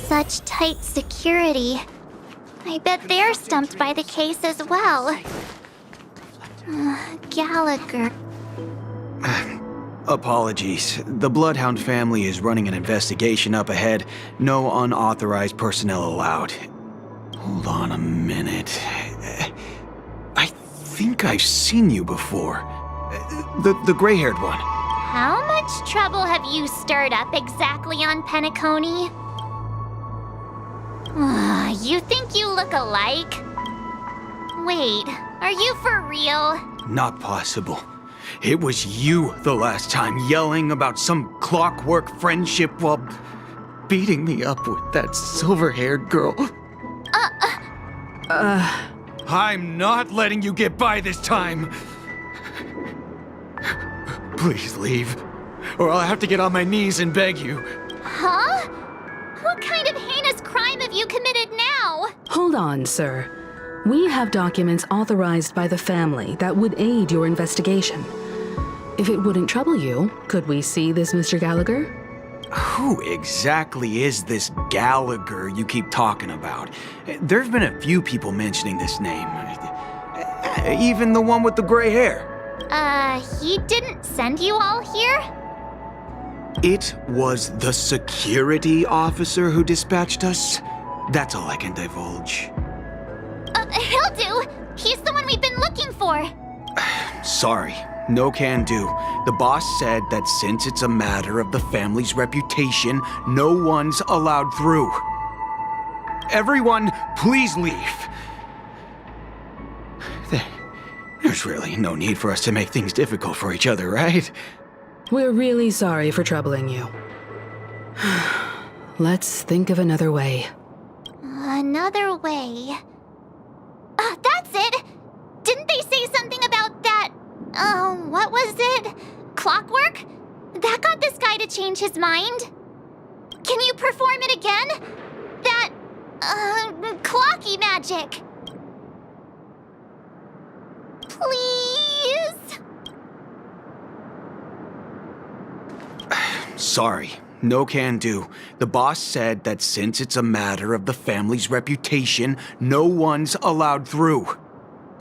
Such tight security. I bet they're stumped by the case as well. Gallagher. Apologies. The Bloodhound family is running an investigation up ahead. No unauthorized personnel allowed. Hold on a minute. I think I've seen you before. The gray-haired one. How much trouble have you stirred up exactly on Penacony? You think you look alike? Wait, are you for real? Not possible. It was you the last time, yelling about some clockwork friendship while beating me up with that silver-haired girl. I'm not letting you get by this time. Please leave, or I'll have to get on my knees and beg you. Huh? What kind of heinous crime have you committed now? Hold on, sir. We have documents authorized by the family that would aid your investigation. If it wouldn't trouble you, could we see this Mr. Gallagher? Who exactly is this Gallagher you keep talking about? There's been a few people mentioning this name. Even the one with the gray hair. He didn't send you all here? It was the security officer who dispatched us. That's all I can divulge. He'll do. He's the one we've been looking for. Sorry, no can do. The boss said that since it's a matter of the family's reputation, no one's allowed through. Everyone, please leave. There's really no need for us to make things difficult for each other, right? We're really sorry for troubling you. Let's think of another way. Another way. That's it! Didn't they say something about that, what was it? Clockwork? That got this guy to change his mind? Can you perform it again? That, clocky magic. Please? Sorry, no can do. The boss said that since it's a matter of the family's reputation, no one's allowed through.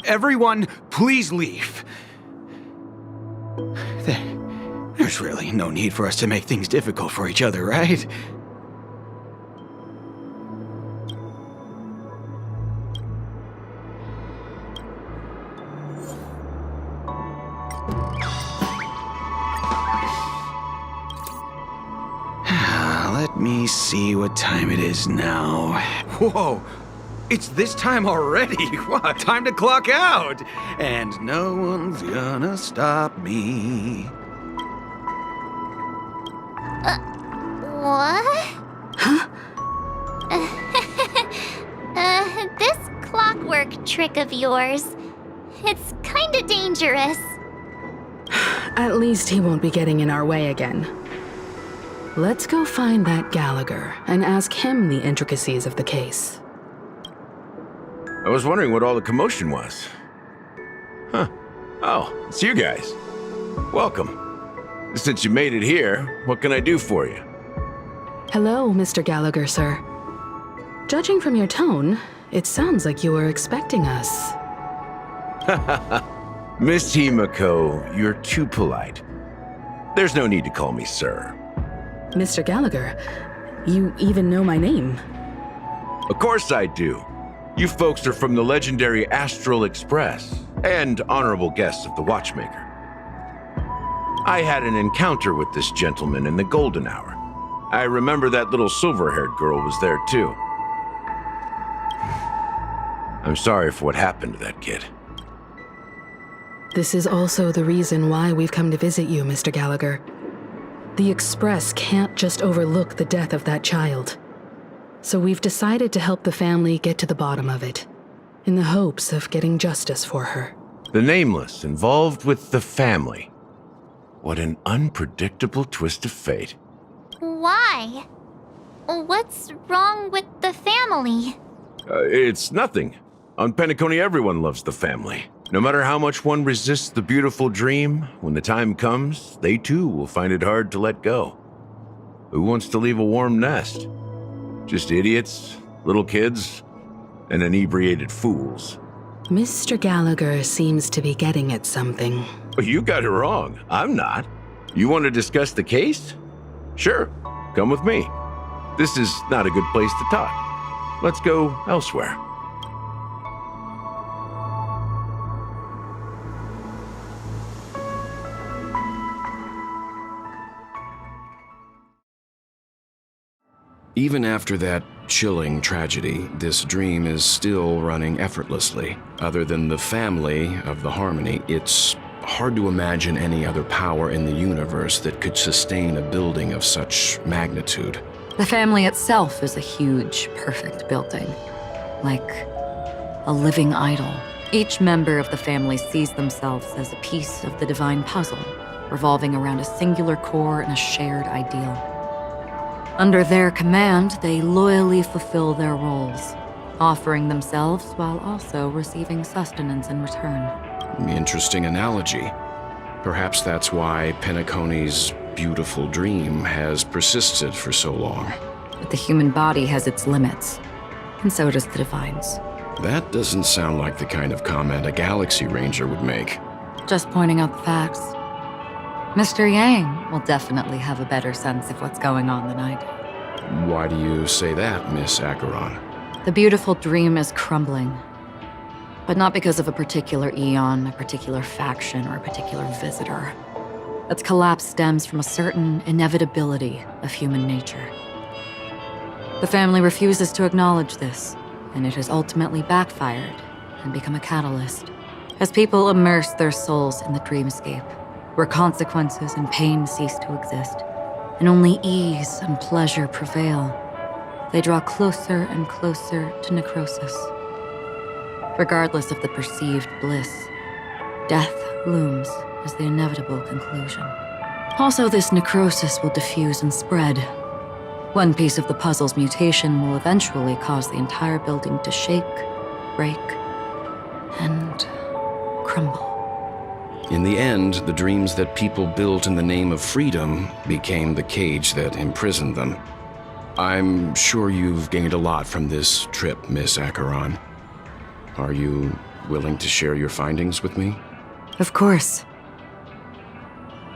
Everyone, please leave. There's really no need for us to make things difficult for each other, right? Let me see what time it is now. Whoa! It's this time already! What? Time to clock out! And no one's gonna stop me. What? Huh? This clockwork trick of yours, it's kinda dangerous. At least he won't be getting in our way again. Let's go find that Gallagher and ask him the intricacies of the case. I was wondering what all the commotion was. Huh. Oh, it's you guys. Welcome. Since you made it here, what can I do for you? Hello, Mr. Gallagher, sir. Judging from your tone, it sounds like you were expecting us. Miss Himiko, you're too polite. There's no need to call me sir. Mr. Gallagher, you even know my name. Of course I do. You folks are from the legendary Astral Express and honorable guests of the Watchmaker. I had an encounter with this gentleman in the golden hour. I remember that little silver-haired girl was there too. I'm sorry for what happened to that kid. This is also the reason why we've come to visit you, Mr. Gallagher. The Express can't just overlook the death of that child. So we've decided to help the family get to the bottom of it, in the hopes of getting justice for her. The Nameless involved with the family. What an unpredictable twist of fate. Why? What's wrong with the family? It's nothing. On Penacony, everyone loves the family. No matter how much one resists the beautiful dream, when the time comes, they too will find it hard to let go. Who wants to leave a warm nest? Just idiots, little kids, and inebriated fools. Mr. Gallagher seems to be getting at something. Oh, you got it wrong. I'm not. You want to discuss the case? Sure, come with me. This is not a good place to talk. Let's go elsewhere. Even after that chilling tragedy, this dream is still running effortlessly. Other than the family of the Harmony, it's hard to imagine any other power in the universe that could sustain a building of such magnitude. The family itself is a huge, perfect building. Like a living idol. Each member of the family sees themselves as a piece of the divine puzzle, revolving around a singular core and a shared ideal. Under their command, they loyally fulfill their roles, offering themselves while also receiving sustenance in return. Interesting analogy. Perhaps that's why Penacony's beautiful dream has persisted for so long. But the human body has its limits, and so does the divine's. That doesn't sound like the kind of comment a Galaxy Ranger would make. Just pointing out the facts. Mr. Yang will definitely have a better sense of what's going on than I do. Why do you say that, Miss Acheron? The beautiful dream is crumbling. But not because of a particular eon, a particular faction, or a particular visitor. Its collapse stems from a certain inevitability of human nature. The family refuses to acknowledge this, and it has ultimately backfired and become a catalyst. As people immerse their souls in the dreamscape, where consequences and pain cease to exist, and only ease and pleasure prevail, they draw closer and closer to necrosis. Regardless of the perceived bliss, death looms as the inevitable conclusion. Also, this necrosis will diffuse and spread. One piece of the puzzle's mutation will eventually cause the entire building to shake, break, and crumble. In the end, the dreams that people built in the name of freedom became the cage that imprisoned them. I'm sure you've gained a lot from this trip, Miss Acheron. Are you willing to share your findings with me? Of course.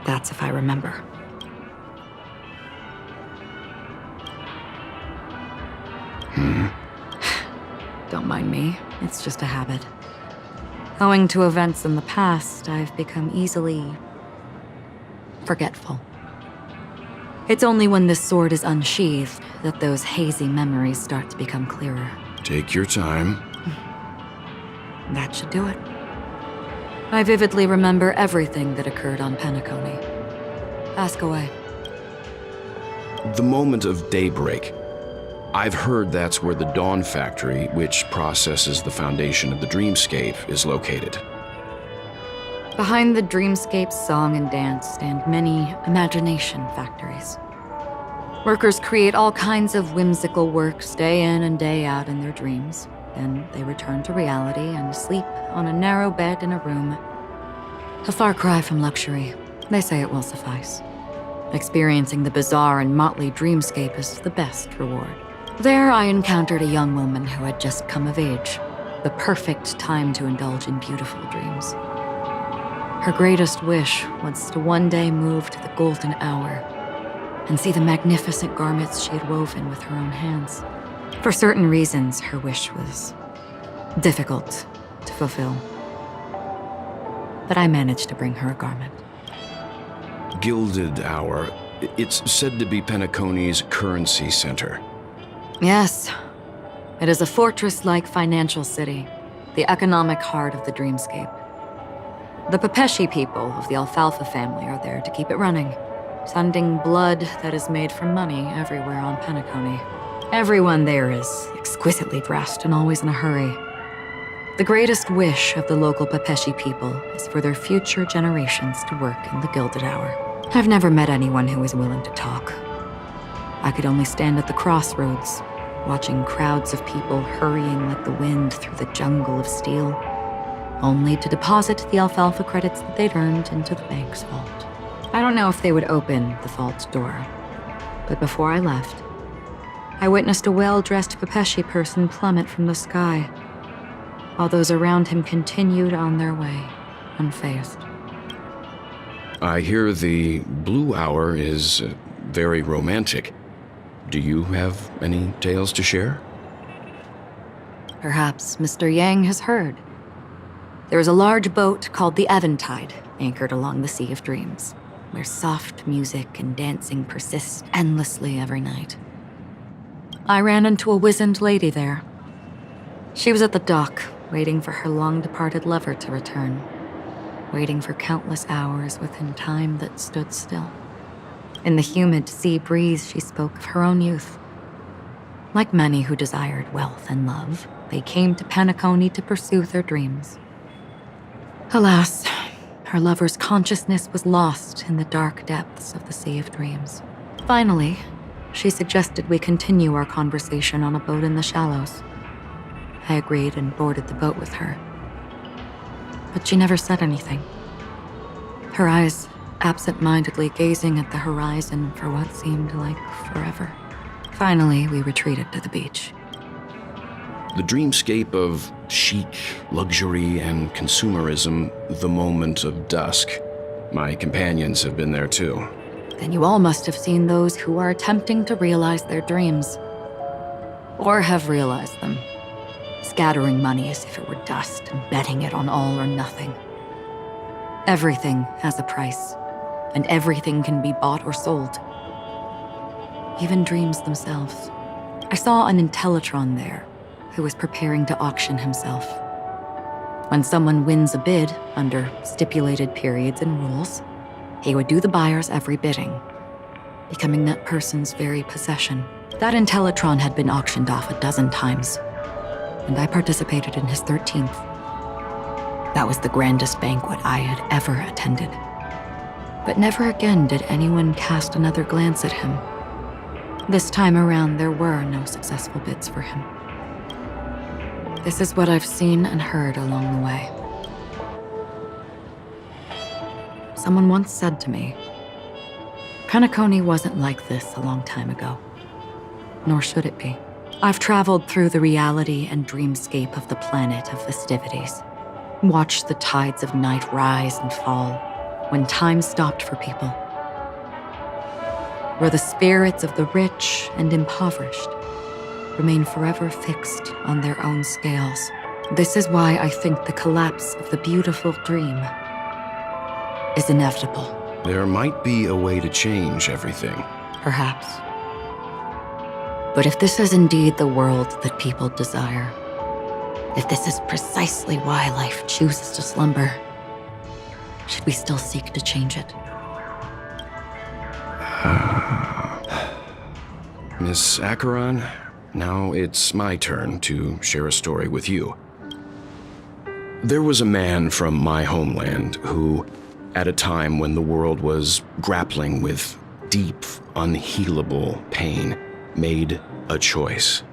That's if I remember. Don't mind me. It's just a habit. Owing to events in the past, I've become easily forgetful. It's only when this sword is unsheathed that those hazy memories start to become clearer. Take your time. That should do it. I vividly remember everything that occurred on Penacony. Ask away. The moment of daybreak. I've heard that's where the Dawn Factory, which processes the foundation of the dreamscape, is located. Behind the dreamscape's song and dance stand many imagination factories. Workers create all kinds of whimsical works day in and day out in their dreams. Then they return to reality and sleep on a narrow bed in a room. A far cry from luxury. They say it will suffice. Experiencing the bizarre and motley dreamscape is the best reward. There I encountered a young woman who had just come of age. The perfect time to indulge in beautiful dreams. Her greatest wish was to one day move to the golden hour and see the magnificent garments she had woven with her own hands. For certain reasons, her wish was difficult to fulfill. But I managed to bring her a garment. Gilded Hour. It's said to be Penacony's currency center. Yes. It is a fortress-like financial city, the economic heart of the dreamscape. The Pepeshi people of the Alfalfa family are there to keep it running, sending blood that is made from money everywhere on Penacony. Everyone there is exquisitely dressed and always in a hurry. The greatest wish of the local Pepeshi people is for their future generations to work in the Gilded Hour. I've never met anyone who is willing to talk. I could only stand at the crossroads, watching crowds of people hurrying like the wind through the jungle of steel, only to deposit the alfalfa credits that they'd earned into the bank's vault. I don't know if they would open the vault door, but before I left, I witnessed a well-dressed Pepeshi person plummet from the sky, while those around him continued on their way, unfazed. I hear the Blue Hour is very romantic. Do you have any tales to share? Perhaps Mr. Yang has heard. There is a large boat called the Eventide, anchored along the Sea of Dreams, where soft music and dancing persist endlessly every night. I ran into a wizened lady there. She was at the dock, waiting for her long-departed lover to return, waiting for countless hours within time that stood still. In the humid sea breeze, she spoke of her own youth. Like many who desired wealth and love, they came to Penacony to pursue their dreams. Alas, her lover's consciousness was lost in the dark depths of the Sea of Dreams. Finally, she suggested we continue our conversation on a boat in the shallows. I agreed and boarded the boat with her. But she never said anything. Her eyes absent-mindedly gazing at the horizon for what seemed like forever. Finally, we retreated to the beach. The dreamscape of chic, luxury, and consumerism, the moment of dusk. My companions have been there too. Then you all must have seen those who are attempting to realize their dreams. Or have realized them. Scattering money as if it were dust and betting it on all or nothing. Everything has a price, and everything can be bought or sold. Even dreams themselves. I saw an Intellitron there, who was preparing to auction himself. When someone wins a bid under stipulated periods and rules, he would do the buyer's every bidding, becoming that person's very possession. That Intellitron had been auctioned off a dozen times, and I participated in his 13th. That was the grandest banquet I had ever attended. But never again did anyone cast another glance at him. This time around, there were no successful bids for him. This is what I've seen and heard along the way. Someone once said to me, Penacony wasn't like this a long time ago, nor should it be. I've traveled through the reality and dreamscape of the planet of festivities, watched the tides of night rise and fall when time stopped for people, where the spirits of the rich and impoverished remain forever fixed on their own scales. This is why I think the collapse of the beautiful dream is inevitable. There might be a way to change everything. Perhaps. But if this is indeed the world that people desire, if this is precisely why life chooses to slumber, should we still seek to change it? Miss Acheron, now it's my turn to share a story with you. There was a man from my homeland who, at a time when the world was grappling with deep, unhealable pain, made a choice.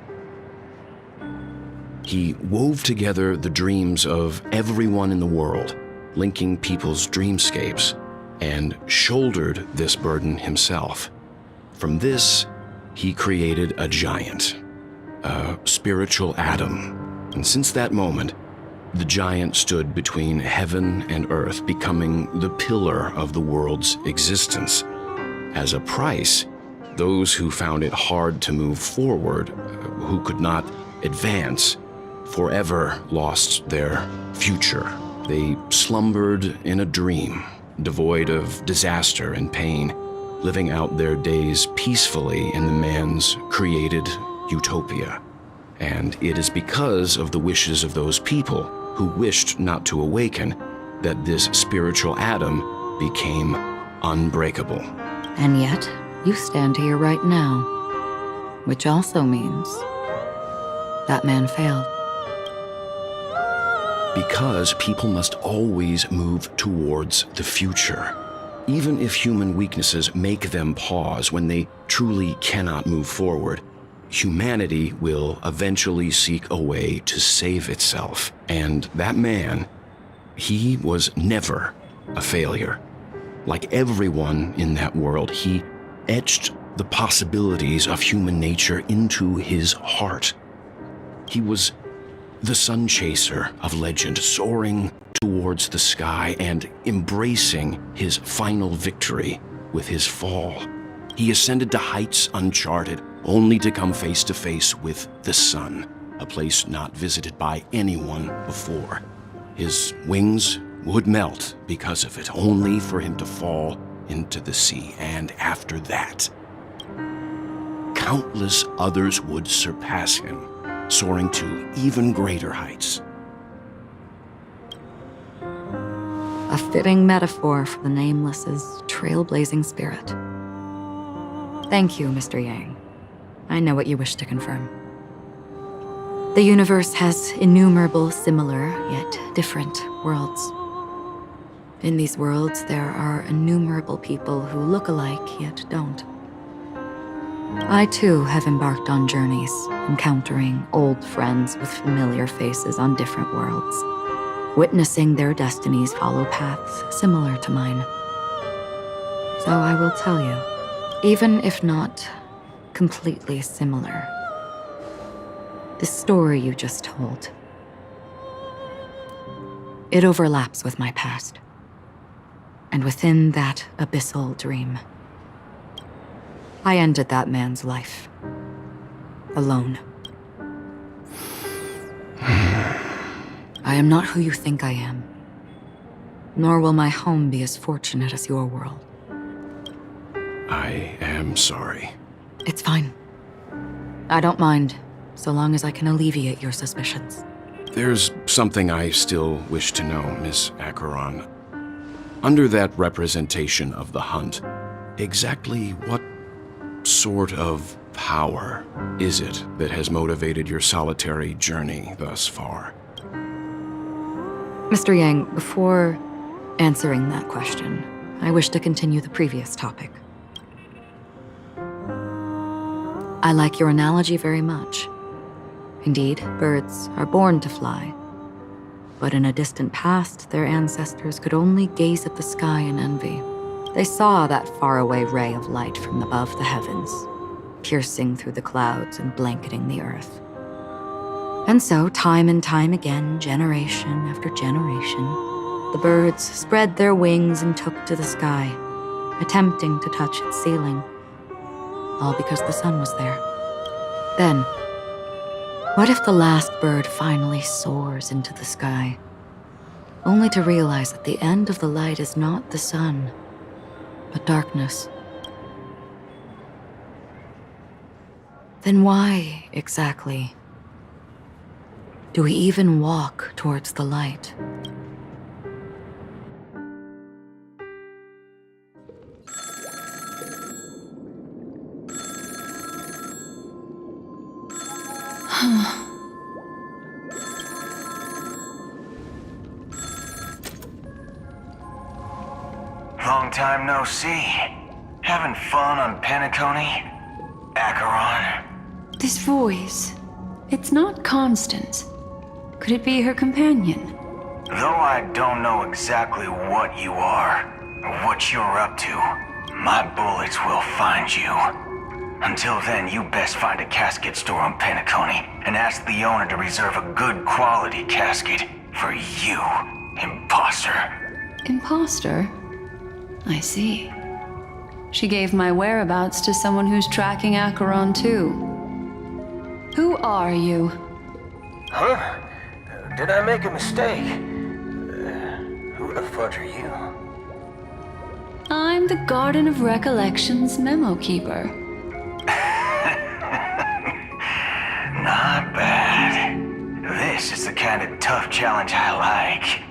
He wove together the dreams of everyone in the world, linking people's dreamscapes, and shouldered this burden himself. From this, he created a giant, a spiritual atom. And since that moment, the giant stood between heaven and earth, becoming the pillar of the world's existence. As a price, those who found it hard to move forward, who could not advance, forever lost their future. They slumbered in a dream, devoid of disaster and pain, living out their days peacefully in the man's created utopia. And it is because of the wishes of those people who wished not to awaken that this spiritual atom became unbreakable. And yet, you stand here right now, which also means that man failed. Because people must always move towards the future. Even if human weaknesses make them pause when they truly cannot move forward, humanity will eventually seek a way to save itself. And that man, he was never a failure. Like everyone in that world, he etched the possibilities of human nature into his heart. He was the sun chaser of legend, soaring towards the sky and embracing his final victory with his fall. He ascended to heights uncharted, only to come face to face with the sun, a place not visited by anyone before. His wings would melt because of it, only for him to fall into the sea. And after that, countless others would surpass him, soaring to even greater heights. A fitting metaphor for the Nameless's trailblazing spirit. Thank you, Mr. Yang. I know what you wish to confirm. The universe has innumerable similar, yet different worlds. In these worlds, there are innumerable people who look alike, yet don't. I too have embarked on journeys, encountering old friends with familiar faces on different worlds, witnessing their destinies follow paths similar to mine. So I will tell you, even if not completely similar, the story you just told, it overlaps with my past. And within that abyssal dream, I ended that man's life. Alone. I am not who you think I am. Nor will my home be as fortunate as your world. I am sorry. It's fine. I don't mind, so long as I can alleviate your suspicions. There's something I still wish to know, Miss Acheron. Under that representation of the hunt, exactly what sort of power is it that has motivated your solitary journey thus far? Mr. Yang, before answering that question, I wish to continue the previous topic. I like your analogy very much. Indeed, birds are born to fly. But in a distant past, their ancestors could only gaze at the sky in envy. They saw that faraway ray of light from above the heavens, piercing through the clouds and blanketing the earth. And so, time and time again, generation after generation, the birds spread their wings and took to the sky, attempting to touch its ceiling, all because the sun was there. Then, what if the last bird finally soars into the sky, only to realize that the end of the light is not the sun, but darkness? Then why, exactly, do we even walk towards the light? Long time no see. Having fun on Penacony? Acheron? This voice, it's not Constance. Could it be her companion? Though I don't know exactly what you are, or what you're up to, my bullets will find you. Until then, you best find a casket store on Penacony and ask the owner to reserve a good quality casket for you, imposter. Imposter? I see. She gave my whereabouts to someone who's tracking Acheron too. Who are you? Huh? Did I make a mistake? Who the fudge are you? I'm the Garden of Recollection's memo keeper. Not bad. This is the kind of tough challenge I like.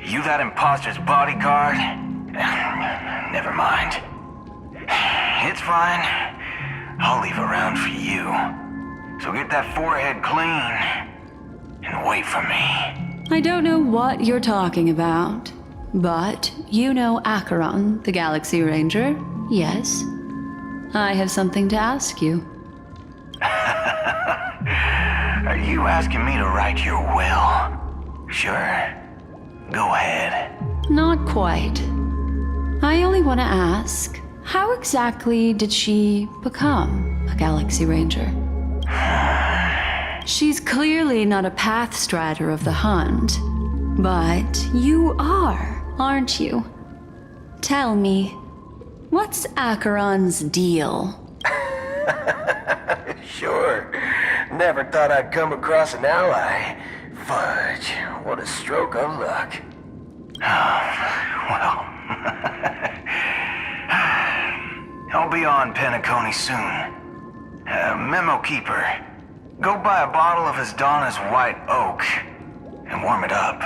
You that imposter's bodyguard? Never mind. It's fine. I'll leave a round for you. So get that forehead clean and wait for me. I don't know what you're talking about, but you know Acheron, the Galaxy Ranger, yes? I have something to ask you. Are you asking me to write your will? Sure. Go ahead. Not quite. I only want to ask, How exactly did she become a Galaxy Ranger? She's clearly not a path strider of the Hunt, but you are, aren't you? Tell me, what's Acheron's deal? Sure. Never thought I'd come across an ally. Fudge, what a stroke of luck. Well, I'll be on Penacony soon. Memo Keeper, go buy a bottle of Asdana's White Oak and warm it up.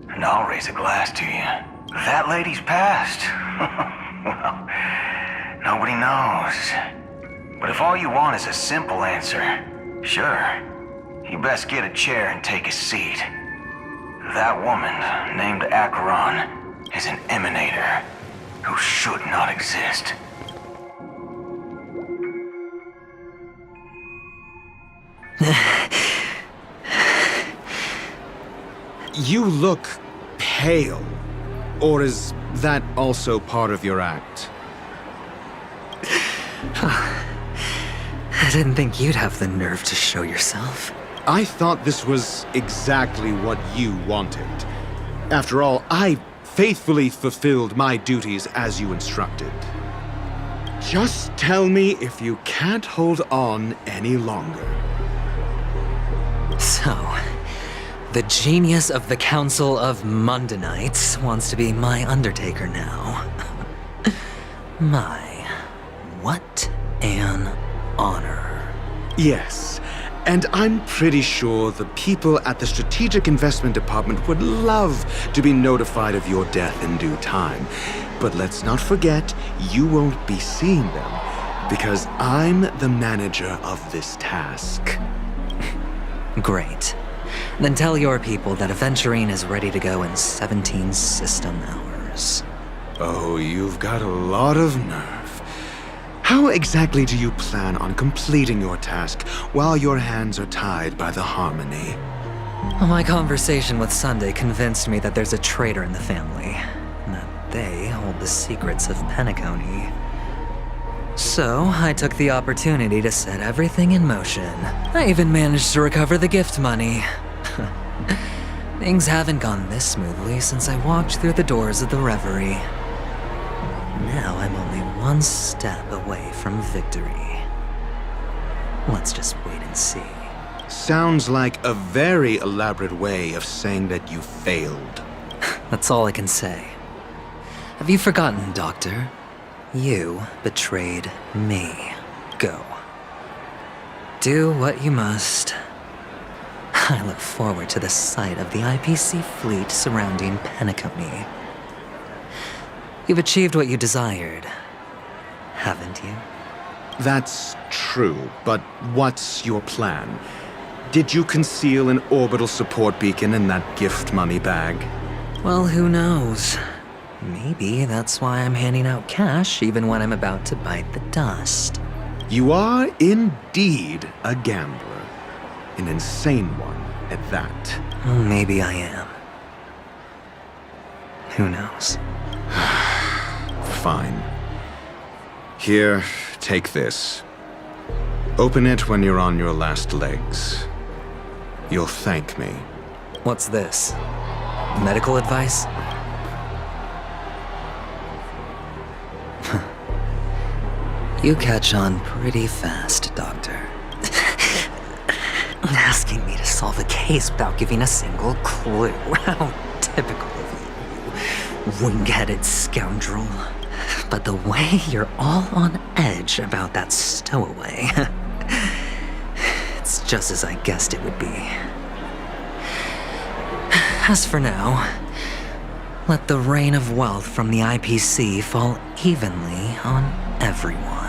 And I'll raise a glass to you. That lady's passed. Well, nobody knows. But if all you want is a simple answer, sure, you best get a chair and take a seat. That woman, named Acheron, is an emanator who should not exist. You look pale. Or is that also part of your act? I didn't think you'd have the nerve to show yourself. I thought this was exactly what you wanted. After all, I faithfully fulfilled my duties as you instructed. Just tell me if you can't hold on any longer. So, the genius of the Council of Mundanites wants to be my Undertaker now. What an honor. Yes, and I'm pretty sure the people at the Strategic Investment Department would love to be notified of your death in due time. But let's not forget, you won't be seeing them, because I'm the manager of this task. Great. Then tell your people that Aventurine is ready to go in 17 system hours. Oh, you've got a lot of nerve. How exactly do you plan on completing your task while your hands are tied by the Harmony? My conversation with Sunday convinced me that there's a traitor in the family, and that they hold the secrets of Penacony. So, I took the opportunity to set everything in motion. I even managed to recover the gift money. Things haven't gone this smoothly since I walked through the doors of the Reverie. Now I'm only one step away from victory. Let's just wait and see. Sounds like a very elaborate way of saying that you failed. That's all I can say. Have you forgotten, Doctor? You betrayed me. Go. Do what you must. I look forward to the sight of the IPC fleet surrounding Penacony. You've achieved what you desired, haven't you? That's true, but what's your plan? Did you conceal an orbital support beacon in that gift money bag? Well, who knows? Maybe that's why I'm handing out cash even when I'm about to bite the dust. You are indeed a gambler. An insane one at that. Maybe I am. Who knows? Fine. Here, take this. Open it when you're on your last legs. You'll thank me. What's this? Medical advice? You catch on pretty fast, Doctor. Asking me to solve a case without giving a single clue. How typical of you, wing-headed scoundrel. But the way you're all on edge about that stowaway, it's just as I guessed it would be. As for now, let the rain of wealth from the IPC fall evenly on everyone.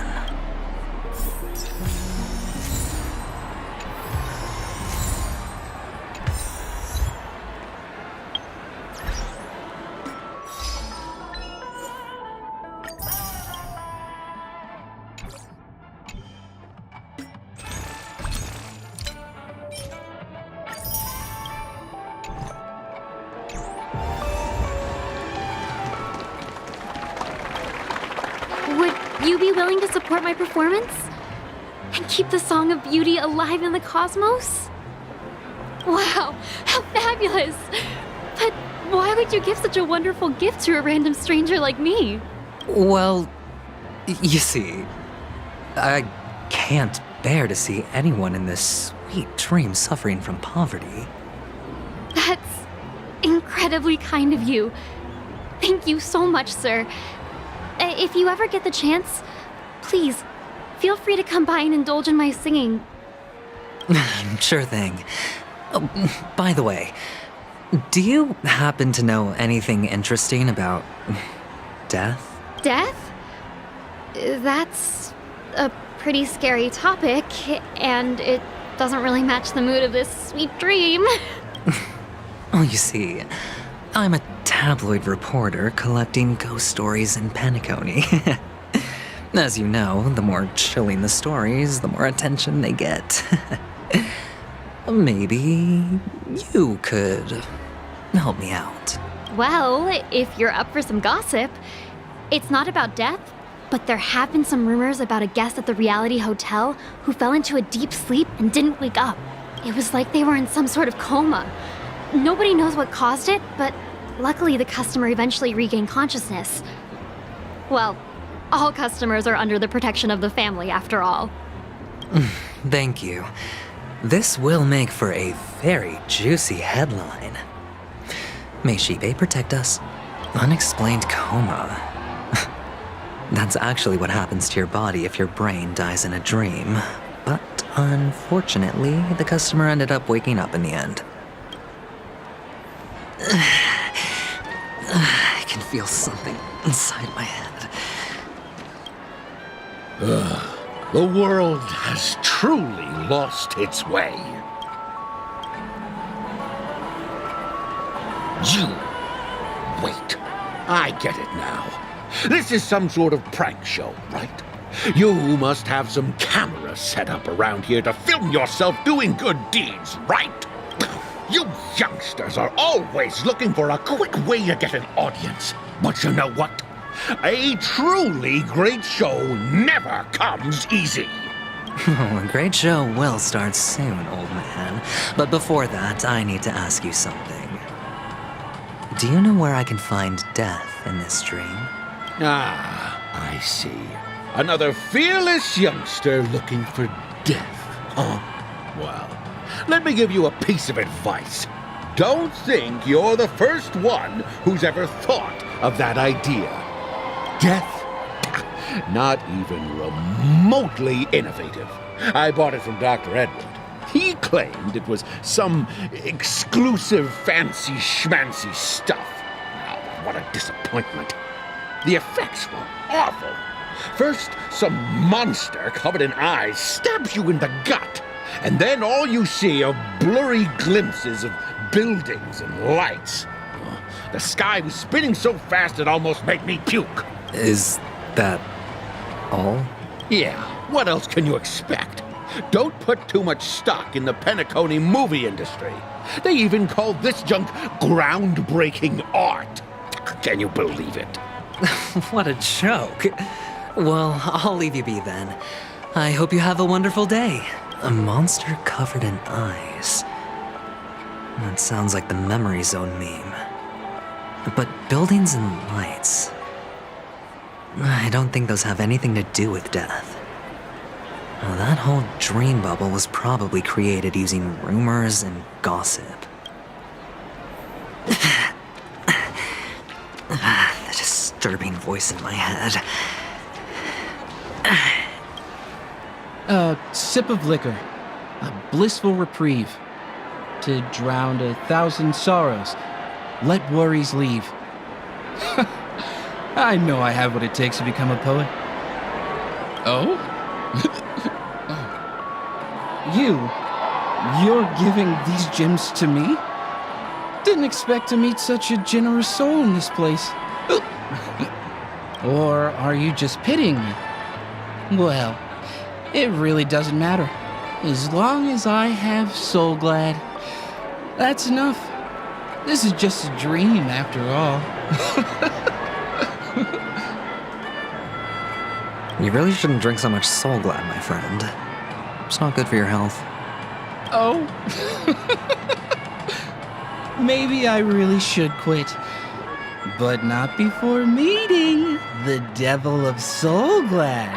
you be willing to support my performance? And keep the Song of Beauty alive in the cosmos? Wow, how fabulous! But why would you give such a wonderful gift to a random stranger like me? Well, you see, I can't bear to see anyone in this sweet dream suffering from poverty. That's incredibly kind of you. Thank you so much, sir. If you ever get the chance, please, feel free to come by and indulge in my singing. Sure thing. Oh, by the way, do you happen to know anything interesting about death? Death? That's a pretty scary topic, and it doesn't really match the mood of this sweet dream. Well, you see, I'm a tabloid reporter collecting ghost stories in Penacony. As you know, the more chilling the stories, the more attention they get. Maybe you could help me out. Well, if you're up for some gossip, it's not about death, but there have been some rumors about a guest at the reality hotel who fell into a deep sleep and didn't wake up. It was like they were in some sort of coma. Nobody knows what caused it, but luckily the customer eventually regained consciousness. Well, all customers are under the protection of the family, after all. Thank you. This will make for a very juicy headline. May Shibe protect us. Unexplained coma. That's actually what happens to your body if your brain dies in a dream. But unfortunately, the customer ended up waking up in the end. I can feel something inside my head. The world has truly lost its way. You... Wait. I get it now. This is some sort of prank show, right? You must have some cameras set up around here to film yourself doing good deeds, right? You youngsters are always looking for a quick way to get an audience. But you know what? A truly great show never comes easy. A great show will start soon, old man. But before that, I need to ask you something. Do you know where I can find death in this dream? Ah, I see. Another fearless youngster looking for death. Huh? Well, let me give you a piece of advice. Don't think you're the first one who's ever thought of that idea. Death? Not even remotely innovative. I bought it from Dr. Edward. He claimed it was some exclusive fancy schmancy stuff. Oh, what a disappointment. The effects were awful. First, some monster covered in eyes stabs you in the gut, and then all you see are blurry glimpses of buildings and lights. The sky was spinning so fast it almost made me puke. Is that all? Yeah, what else can you expect? Don't put too much stock in the Penacony movie industry. They even call this junk groundbreaking art. Can you believe it? What a joke. Well, I'll leave you be then. I hope you have a wonderful day. A monster covered in eyes. That sounds like the Memory Zone meme. But buildings and lights... I don't think those have anything to do with death. Well, that whole dream bubble was probably created using rumors and gossip. The disturbing voice in my head. A sip of liquor. A blissful reprieve. To drown 1,000 sorrows. Let worries leave. I know I have what it takes to become a poet. Oh? You're giving these gems to me? Didn't expect to meet such a generous soul in this place. Or are you just pitying me? Well, it really doesn't matter. As long as I have Soul Glad, that's enough. This is just a dream after all. You really shouldn't drink so much Soul Glad, my friend. It's not good for your health. Oh. Maybe I really should quit. But not before meeting the Devil of Soul Glad.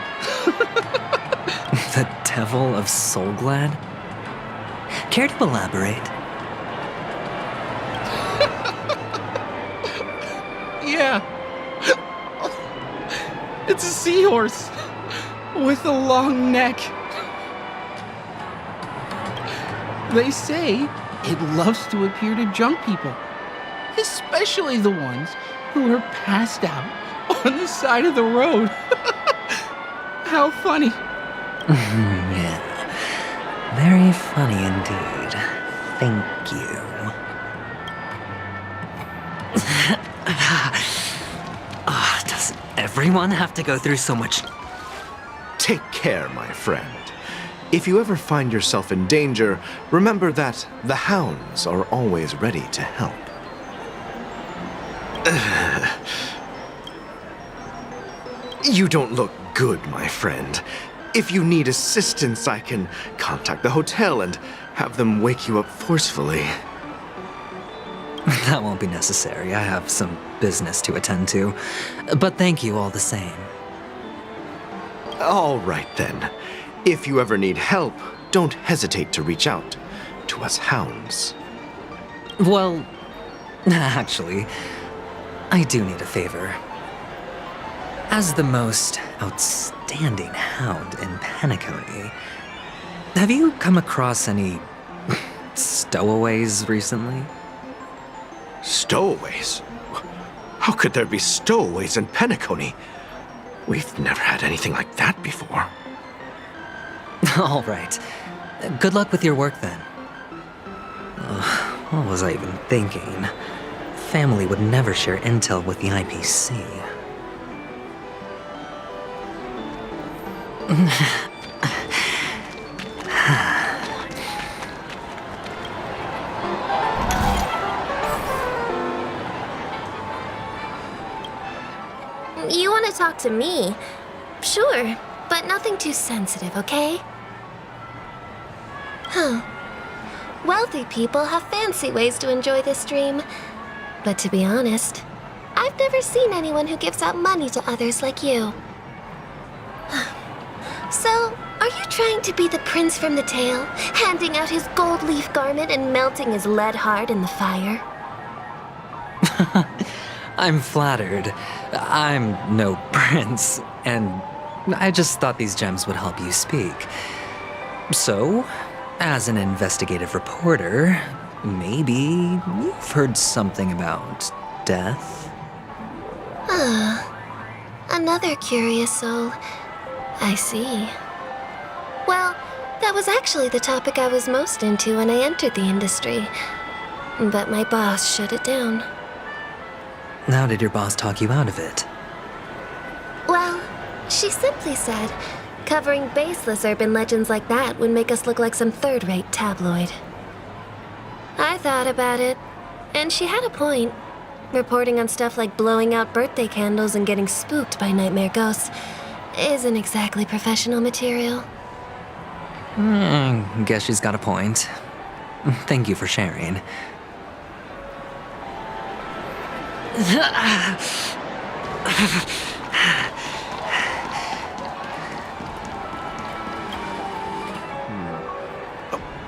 The Devil of Soul Glad? Care to elaborate? Yeah. It's a seahorse with a long neck. They say it loves to appear to drunk people, especially the ones who are passed out on the side of the road. How funny. Yeah. Very funny indeed. Thank you. Does everyone have to go through so much? Take care, my friend. If you ever find yourself in danger, remember that the hounds are always ready to help. You don't look good, my friend. If you need assistance, I can contact the hotel and have them wake you up forcefully. That won't be necessary. I have some business to attend to. But thank you all the same. All right, then. If you ever need help, don't hesitate to reach out to us hounds. Well, actually, I do need a favor. As the most outstanding hound in Penacony, have you come across any stowaways recently? Stowaways? How could there be stowaways in Penacony? We've never had anything like that before. All right. Good luck with your work then. What was I even thinking? Family would never share intel with the IPC. You want to talk to me? Sure, but nothing too sensitive, okay? Huh. Wealthy people have fancy ways to enjoy this dream. But to be honest, I've never seen anyone who gives out money to others like you. So, are you trying to be the prince from the tale, handing out his gold leaf garment and melting his lead heart in the fire? I'm flattered. I'm no prince, and I just thought these gems would help you speak. So, as an investigative reporter, maybe you've heard something about death? Another curious soul. I see. Well, that was actually the topic I was most into when I entered the industry. But my boss shut it down. How did your boss talk you out of it? Well, she simply said, covering baseless urban legends like that would make us look like some third-rate tabloid. I thought about it, and she had a point. Reporting on stuff like blowing out birthday candles and getting spooked by nightmare ghosts isn't exactly professional material. Guess she's got a point. Thank you for sharing.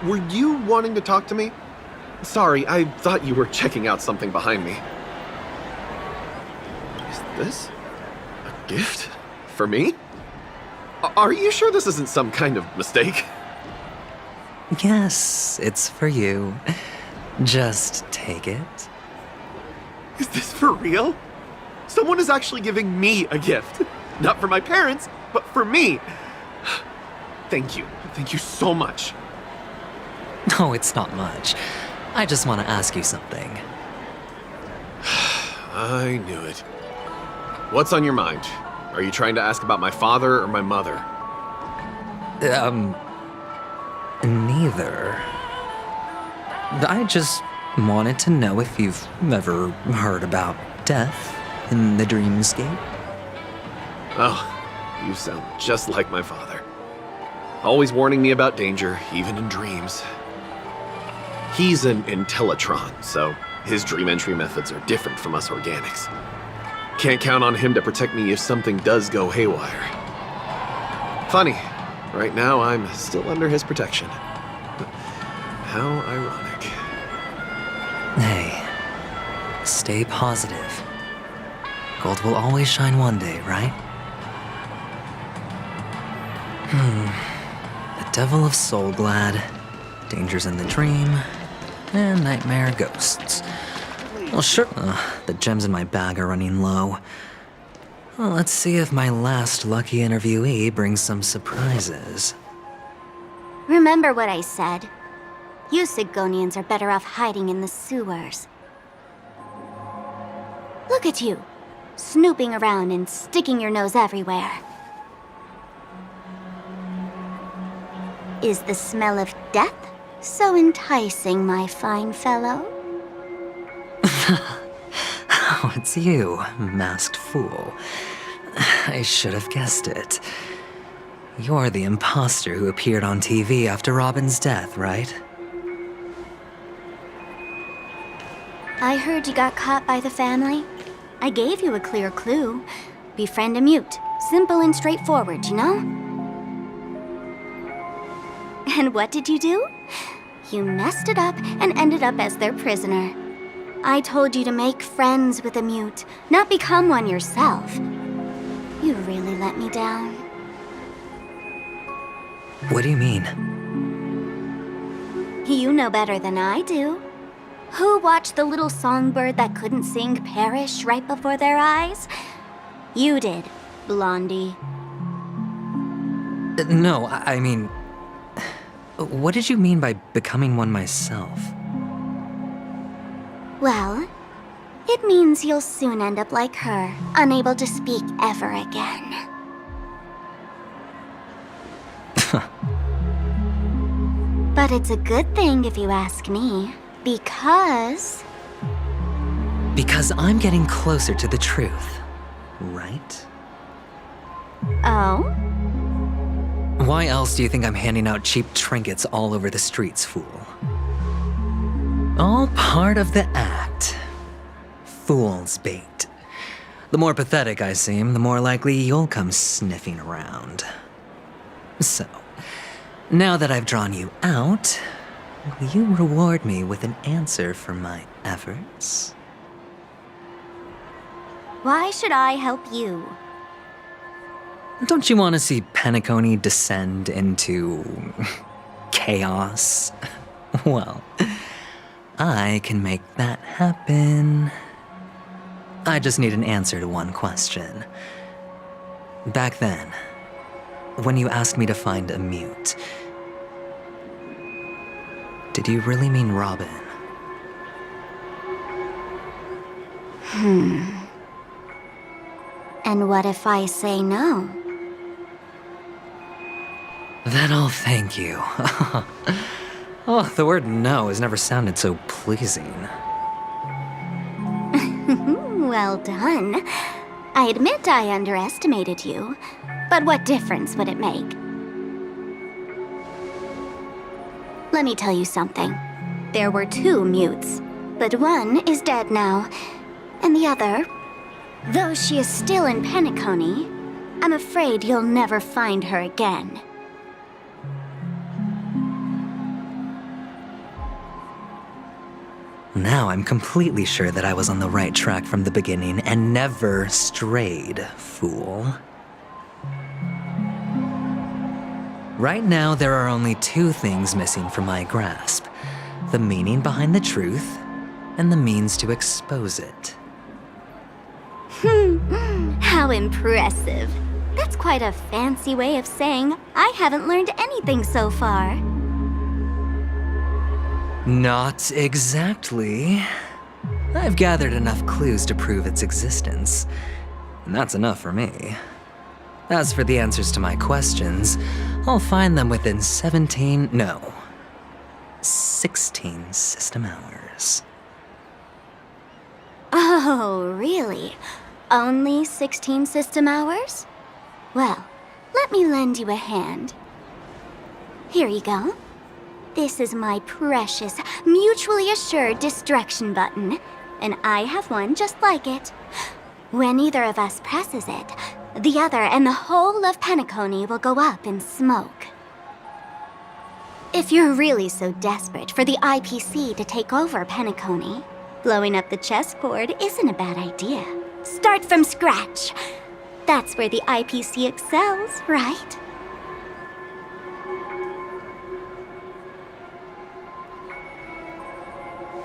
Were you wanting to talk to me? Sorry, I thought you were checking out something behind me. Is this a gift? For me? Are you sure this isn't some kind of mistake? Yes, it's for you. Just take it. Is this for real? Someone is actually giving me a gift. Not for my parents, but for me. Thank you. Thank you so much. No, it's not much. I just want to ask you something. I knew it. What's on your mind? Are you trying to ask about my father or my mother? Neither. I just wanted to know if you've ever heard about death in the dreamscape. Oh, You sound just like my father. Always warning me about danger, even in dreams. He's an Intellitron, so his dream entry methods are different from us organics. Can't count on him to protect me if something does go haywire. Funny, right now I'm still under his protection. How ironic. Hey, stay positive. Gold will always shine one day, right? The Devil of Soulglad, Dangers in the Dream, and Nightmare Ghosts. Well, sure. The gems in my bag are running low. Well, let's see if my last lucky interviewee brings some surprises. Remember what I said. You Sigonians are better off hiding in the sewers. Look at you, snooping around and sticking your nose everywhere. Is the smell of death so enticing, my fine fellow? Oh, it's you, masked fool. I should have guessed it. You're the imposter who appeared on TV after Robin's death, right? I heard you got caught by the family. I gave you a clear clue. Befriend a mute. Simple and straightforward, you know? And what did you do? You messed it up and ended up as their prisoner. I told you to make friends with a mute, not become one yourself. You really let me down. What do you mean? You know better than I do. Who watched the little songbird that couldn't sing perish right before their eyes? You did, Blondie. No, I mean... What did you mean by becoming one myself? Well, it means you'll soon end up like her, unable to speak ever again. But it's a good thing if you ask me, because... Because I'm getting closer to the truth, right? Oh? Why else do you think I'm handing out cheap trinkets all over the streets, fool? All part of the act. Fool's bait. The more pathetic I seem, the more likely you'll come sniffing around. So, now that I've drawn you out, will you reward me with an answer for my efforts? Why should I help you? Don't you want to see Penacony descend into... chaos? Well, I can make that happen. I just need an answer to one question. Back then, when you asked me to find a mute, did you really mean Robin? And what if I say no? Then I'll thank you. Oh, the word no has never sounded so pleasing. Well done. I admit I underestimated you, but what difference would it make? Let me tell you something. There were 2 mutes, but one is dead now, and the other, though she is still in Penacony, I'm afraid you'll never find her again. Now I'm completely sure that I was on the right track from the beginning and never strayed, fool. Right now, there are only 2 things missing from my grasp. The meaning behind the truth, and the means to expose it. How impressive. That's quite a fancy way of saying I haven't learned anything so far. Not exactly. I've gathered enough clues to prove its existence, and that's enough for me. As for the answers to my questions, I'll find them within 16 system hours. Oh, really? Only 16 system hours? Well, let me lend you a hand. Here you go. This is my precious, mutually assured distraction button, and I have one just like it. When either of us presses it, the other and the whole of Penacony will go up in smoke. If you're really so desperate for the IPC to take over Penacony, blowing up the chessboard isn't a bad idea. Start from scratch. That's where the IPC excels, right?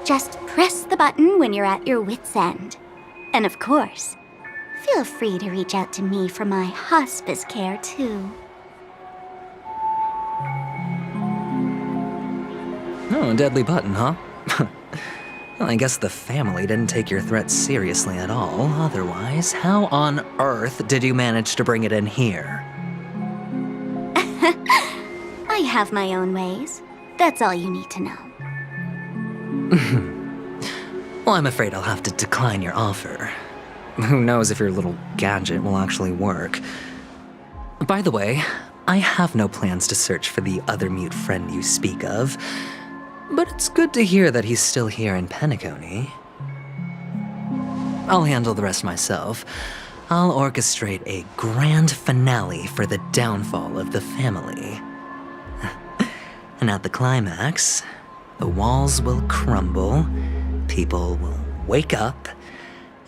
Just press the button when you're at your wit's end. And of course, feel free to reach out to me for my hospice care, too. Oh, deadly button, huh? Well, I guess the family didn't take your threat seriously at all. Otherwise, how on earth did you manage to bring it in here? I have my own ways. That's all you need to know. Well, I'm afraid I'll have to decline your offer. Who knows if your little gadget will actually work. By the way, I have no plans to search for the other mute friend you speak of, but it's good to hear that he's still here in Penacony. I'll handle the rest myself. I'll orchestrate a grand finale for the downfall of the family. And at the climax, the walls will crumble, people will wake up,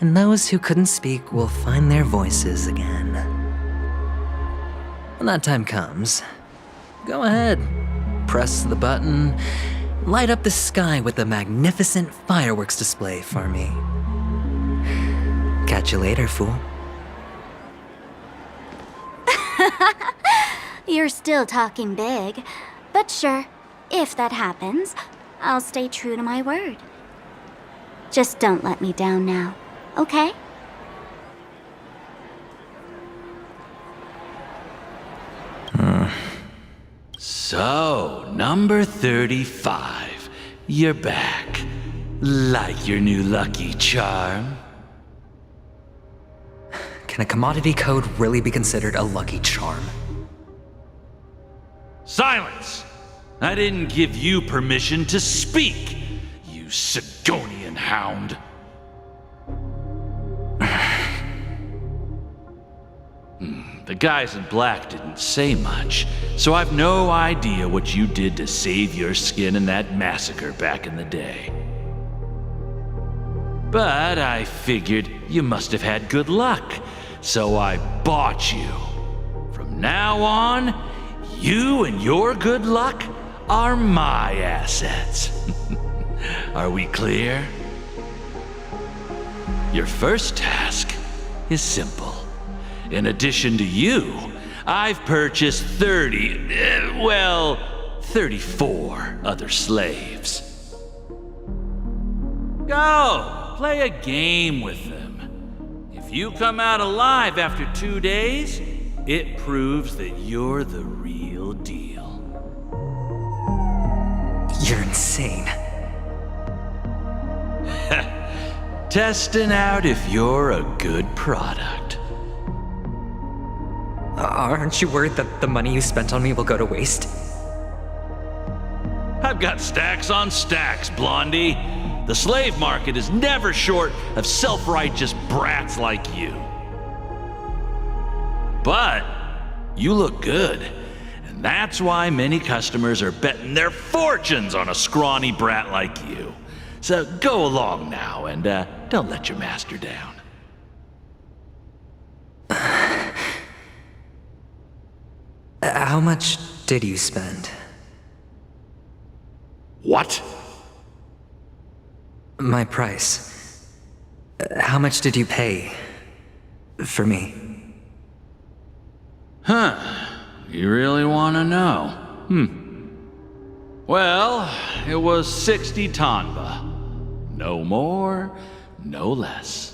and those who couldn't speak will find their voices again. When that time comes, go ahead, press the button, light up the sky with a magnificent fireworks display for me. Catch you later, fool. You're still talking big, but sure, if that happens, I'll stay true to my word. Just don't let me down now, okay? So, number 35. You're back. Like your new lucky charm? Can a commodity code really be considered a lucky charm? Silence! I didn't give you permission to speak, you Sigonian hound. The guys in black didn't say much, so I've no idea what you did to save your skin in that massacre back in the day. But I figured you must have had good luck, so I bought you. From now on, you and your good luck are my assets. Are we clear? Your first task is simple. In addition to you, I've purchased 34 other slaves. Go, play a game with them. If you come out alive after 2 days, it proves that you're the real deal. You're insane. Testing out if you're a good product. Aren't you worried that the money you spent on me will go to waste? I've got stacks on stacks, Blondie. The slave market is never short of self-righteous brats like you. But you look good, and that's why many customers are betting their fortunes on a scrawny brat like you. So go along now and don't let your master down. How much did you spend? What? My price. How much did you pay for me? Huh. You really want to know? Well, it was 60 tanba. No more, no less.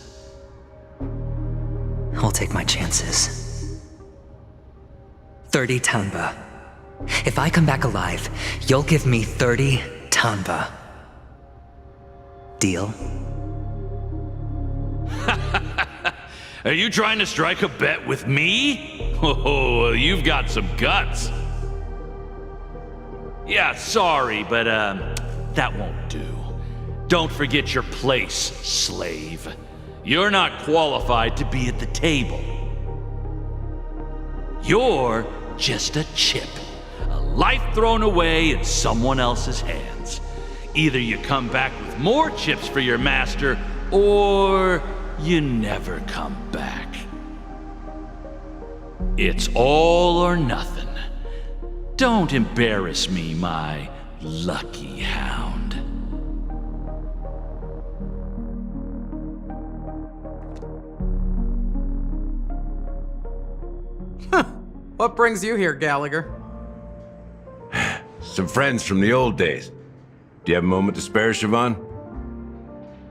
I'll take my chances. 30 tanba. If I come back alive, you'll give me 30 tanba. Deal? Are you trying to strike a bet with me? Oh, you've got some guts. Yeah, sorry, but that won't do. Don't forget your place, slave. You're not qualified to be at the table. You're just a chip. A life thrown away in someone else's hands. Either you come back with more chips for your master, or you never come back. It's all or nothing. Don't embarrass me, my lucky hound. What brings you here, Gallagher? Some friends from the old days. Do you have a moment to spare, Siobhan?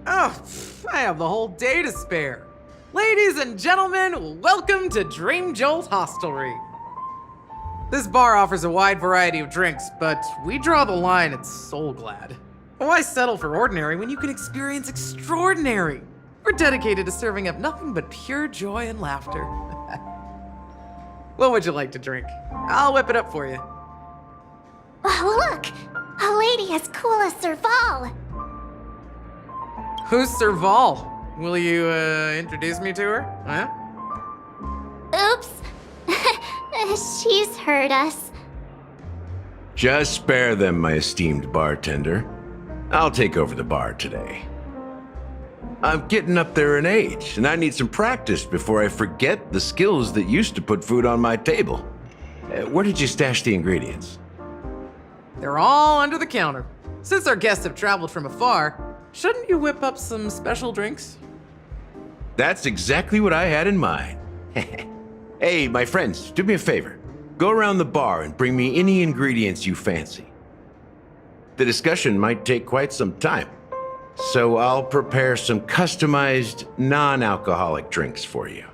Oh, I have the whole day to spare. Ladies and gentlemen, welcome to Dream Jolt Hostelry. This bar offers a wide variety of drinks, but we draw the line at Soul Glad. Why settle for ordinary when you can experience extraordinary? We're dedicated to serving up nothing but pure joy and laughter. What would you like to drink? I'll whip it up for you. Oh, look! A lady as cool as Serval! Who's Serval? Will you, introduce me to her? Huh? Oops. She's heard us. Just spare them, my esteemed bartender. I'll take over the bar today. I'm getting up there in age, and I need some practice before I forget the skills that used to put food on my table. Where did you stash the ingredients? They're all under the counter. Since our guests have traveled from afar, shouldn't you whip up some special drinks? That's exactly what I had in mind. Hey, my friends, do me a favor. Go around the bar and bring me any ingredients you fancy. The discussion might take quite some time, so I'll prepare some customized, non-alcoholic drinks for you.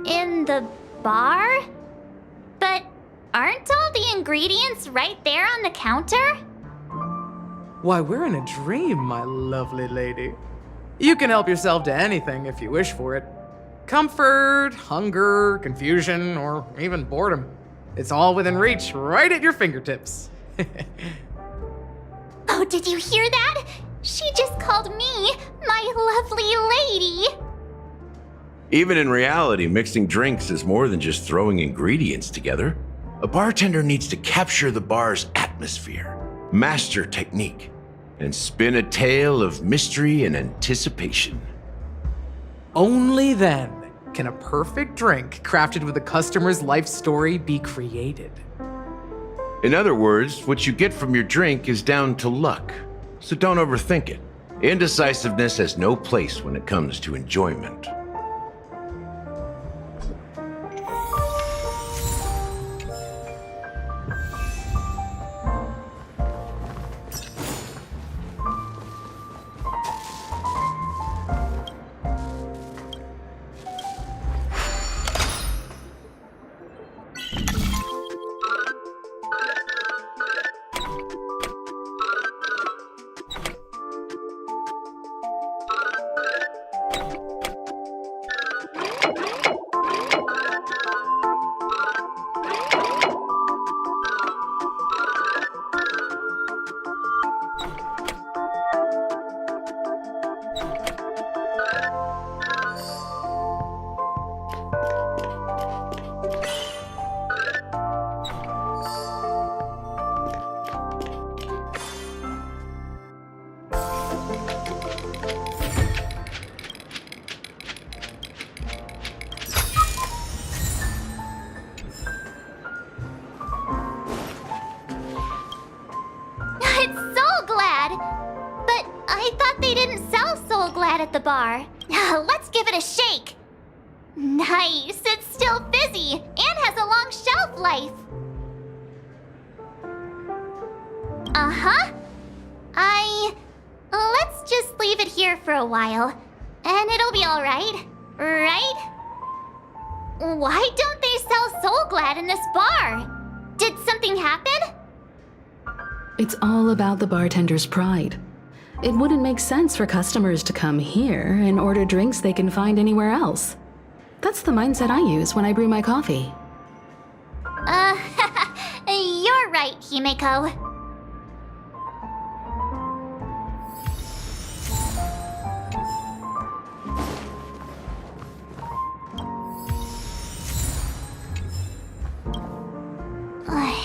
In the bar? But aren't all the ingredients right there on the counter? Why, we're in a dream, my lovely lady. You can help yourself to anything if you wish for it. Comfort, hunger, confusion, or even boredom. It's all within reach, right at your fingertips. Oh, did you hear that? She just called me my lovely lady. Even in reality, mixing drinks is more than just throwing ingredients together. A bartender needs to capture the bar's atmosphere, master technique, and spin a tale of mystery and anticipation. Only then can a perfect drink crafted with a customer's life story be created. In other words, what you get from your drink is down to luck, so don't overthink it. Indecisiveness has no place when it comes to enjoyment. At the bar. Let's give it a shake. Nice, it's still fizzy and has a long shelf life. Uh-huh. Let's just leave it here for a while, and it'll be all right, right? Why don't they sell Soul Glad in this bar? Did something happen? It's all about the bartender's pride. It wouldn't make sense for customers to come here and order drinks they can find anywhere else. That's the mindset I use when I brew my coffee. You're right, Himeko.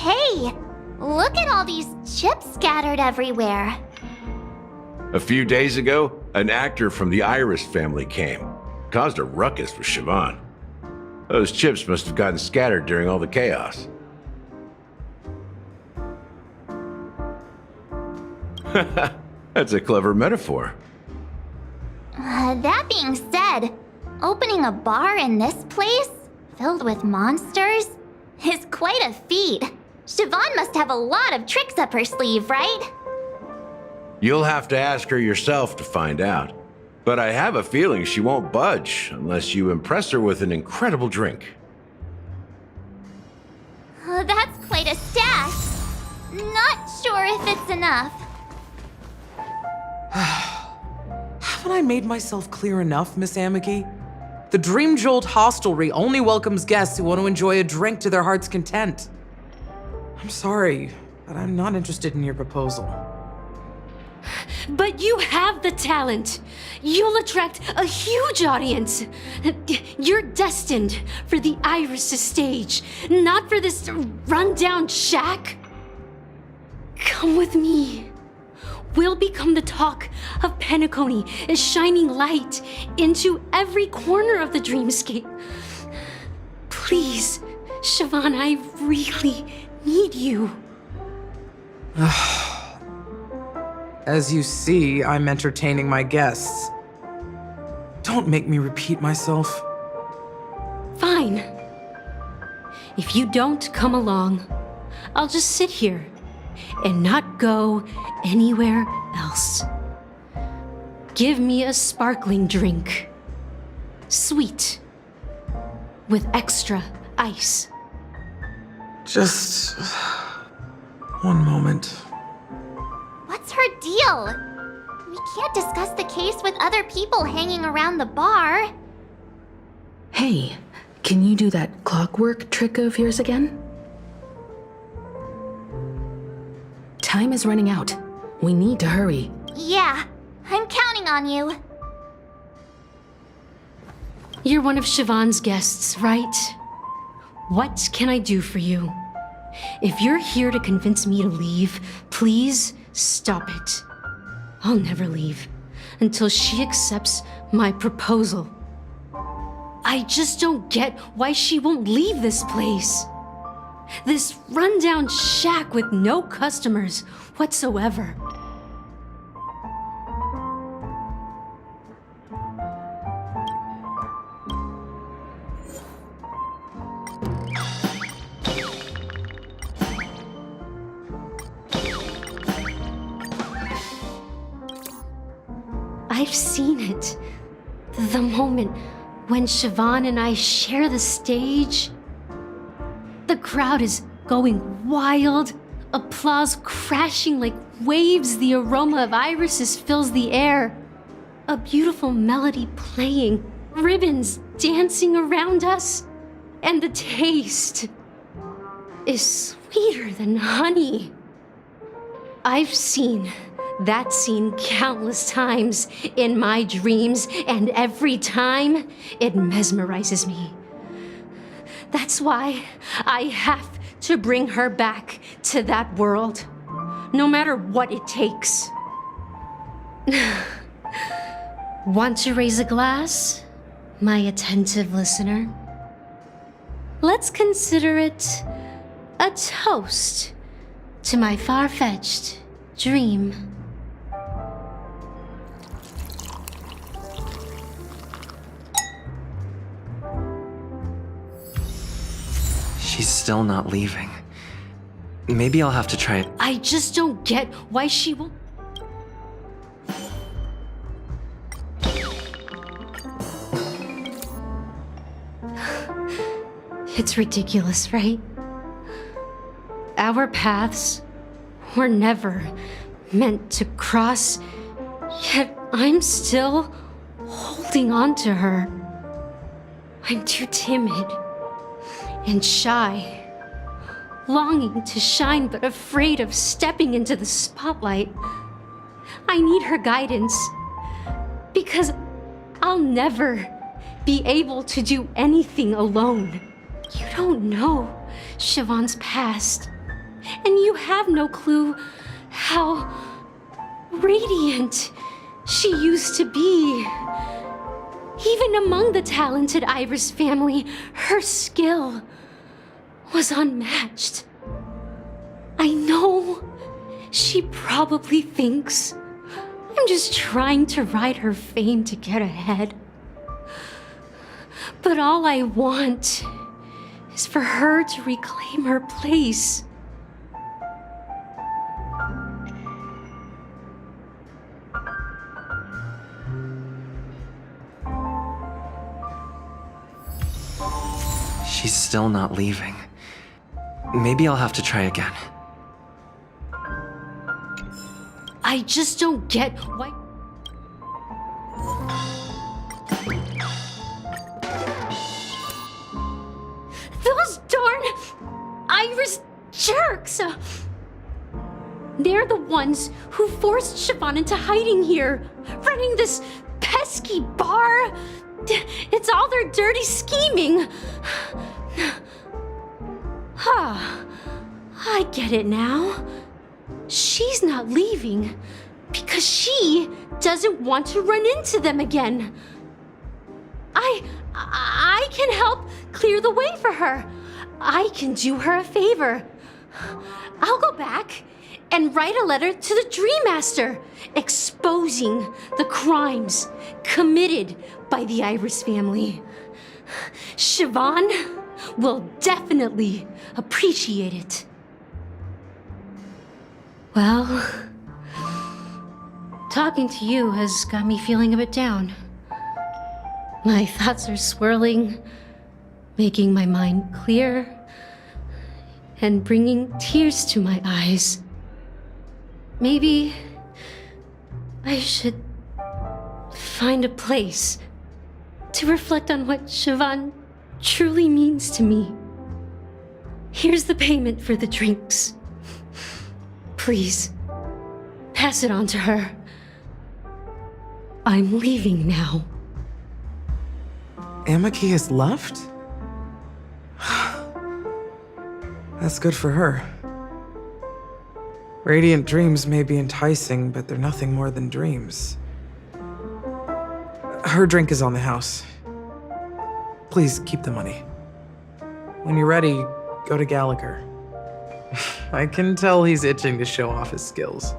Hey, look at all these chips scattered everywhere. A few days ago, an actor from the Iris family came. Caused a ruckus with Siobhan. Those chips must have gotten scattered during all the chaos. That's a clever metaphor. That being said, opening a bar in this place, filled with monsters, is quite a feat. Siobhan must have a lot of tricks up her sleeve, right? You'll have to ask her yourself to find out. But I have a feeling she won't budge unless you impress her with an incredible drink. That's quite a stash. Not sure if it's enough. Haven't I made myself clear enough, Miss Amiki? The Dream Jolt Hostelry only welcomes guests who want to enjoy a drink to their heart's content. I'm sorry, but I'm not interested in your proposal. But you have the talent. You'll attract a huge audience. You're destined for the Iris stage, not for this rundown shack. Come with me. We'll become the talk of Penacony, a shining light into every corner of the dreamscape. Please, Siobhan, I really need you. As you see, I'm entertaining my guests. Don't make me repeat myself. Fine. If you don't come along, I'll just sit here and not go anywhere else. Give me a sparkling drink. Sweet. With extra ice. Just one moment. What's her deal? We can't discuss the case with other people hanging around the bar. Hey, can you do that clockwork trick of yours again? Time is running out. We need to hurry. Yeah, I'm counting on you. You're one of Siobhan's guests, right? What can I do for you? If you're here to convince me to leave, please stop it. I'll never leave until she accepts my proposal. I just don't get why she won't leave this place. This rundown shack with no customers whatsoever. I've seen it. The moment when Siobhan and I share the stage. The crowd is going wild, applause crashing like waves, the aroma of irises fills the air. A beautiful melody playing, ribbons dancing around us, and the taste is sweeter than honey. I've seen that scene countless times in my dreams, and every time it mesmerizes me. That's why I have to bring her back to that world, no matter what it takes. Want to raise a glass, my attentive listener? Let's consider it a toast to my far-fetched dream. She's still not leaving. Maybe I'll have to try it. I just don't get why she won't. It's ridiculous, right? Our paths were never meant to cross Yet I'm still holding on to her. I'm too timid and shy, longing to shine but afraid of stepping into the spotlight. I need her guidance because I'll never be able to do anything alone. You don't know Siobhan's past, and you have no clue how radiant she used to be. Even among the talented Iris family, her skill was unmatched. I know she probably thinks I'm just trying to ride her fame to get ahead. But all I want is for her to reclaim her place. She's still not leaving. Maybe I'll have to try again. I just don't get why. Those darn Iris jerks! They're the ones who forced Siobhan into hiding here, running this pesky bar. It's all their dirty scheming. I get it now. She's not leaving because she doesn't want to run into them again. I can help clear the way for her. I can do her a favor. I'll go back and write a letter to the Dream Master exposing the crimes committed by the Iris family. Siobhan will definitely appreciate it. Well, talking to you has got me feeling a bit down. My thoughts are swirling, making my mind clear, and bringing tears to my eyes. Maybe I should find a place to reflect on what Siobhan truly means to me. Here's the payment for the drinks. Please, pass it on to her. I'm leaving now. Amaki has left? That's good for her. Radiant dreams may be enticing, but they're nothing more than dreams. Her drink is on the house. Please keep the money. When you're ready, go to Gallagher. I can tell he's itching to show off his skills.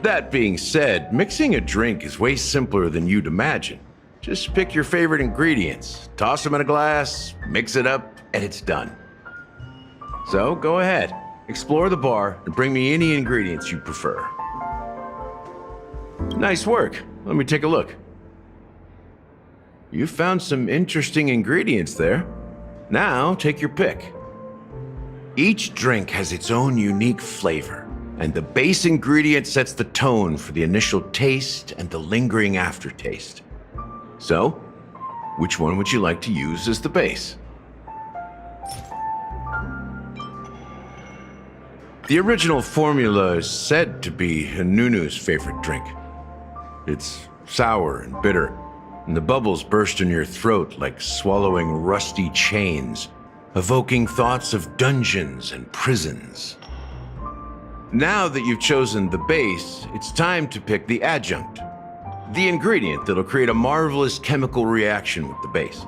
That being said, mixing a drink is way simpler than you'd imagine. Just pick your favorite ingredients, toss them in a glass, mix it up, and it's done. So go ahead, explore the bar, and bring me any ingredients you prefer. Nice work. Let me take a look. You found some interesting ingredients there. Now take your pick. Each drink has its own unique flavor, and the base ingredient sets the tone for the initial taste and the lingering aftertaste. So, which one would you like to use as the base? The original formula is said to be Hanunu's favorite drink. It's sour and bitter, and the bubbles burst in your throat like swallowing rusty chains, evoking thoughts of dungeons and prisons. Now that you've chosen the base, it's time to pick the adjunct, the ingredient that'll create a marvelous chemical reaction with the base.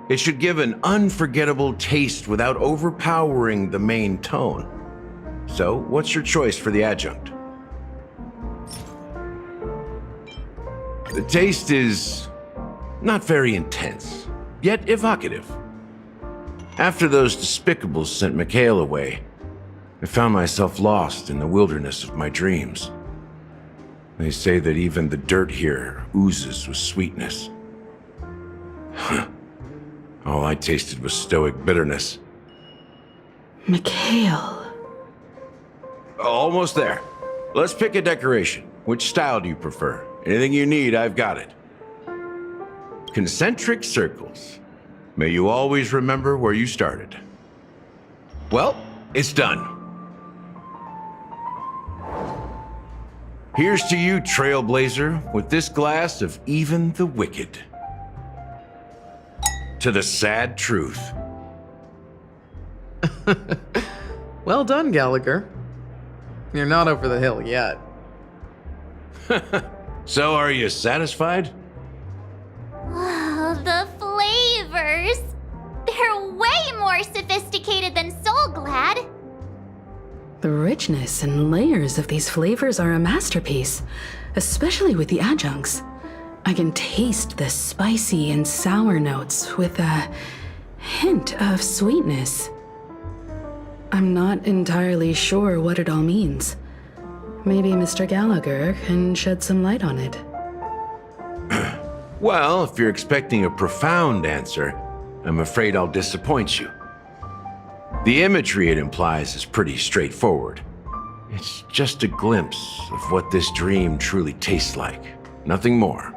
It should give an unforgettable taste without overpowering the main tone. So, what's your choice for the adjunct? The taste is not very intense, yet evocative. After those despicables sent Mikhail away, I found myself lost in the wilderness of my dreams. They say that even the dirt here oozes with sweetness. All I tasted was stoic bitterness. Mikhail. Almost there. Let's pick a decoration. Which style do you prefer? Anything you need, I've got it. Concentric circles. May you always remember where you started. Well, it's done. Here's to you, Trailblazer, with this glass of even the wicked. To the sad truth. Well done, Gallagher. You're not over the hill yet. So, are you satisfied? Oh, the flavors! They're way more sophisticated than Soulglad. The richness and layers of these flavors are a masterpiece, especially with the adjuncts. I can taste the spicy and sour notes with a hint of sweetness. I'm not entirely sure what it all means. Maybe Mr. Gallagher can shed some light on it. Well, if you're expecting a profound answer, I'm afraid I'll disappoint you. The imagery it implies is pretty straightforward. It's just a glimpse of what this dream truly tastes like. Nothing more.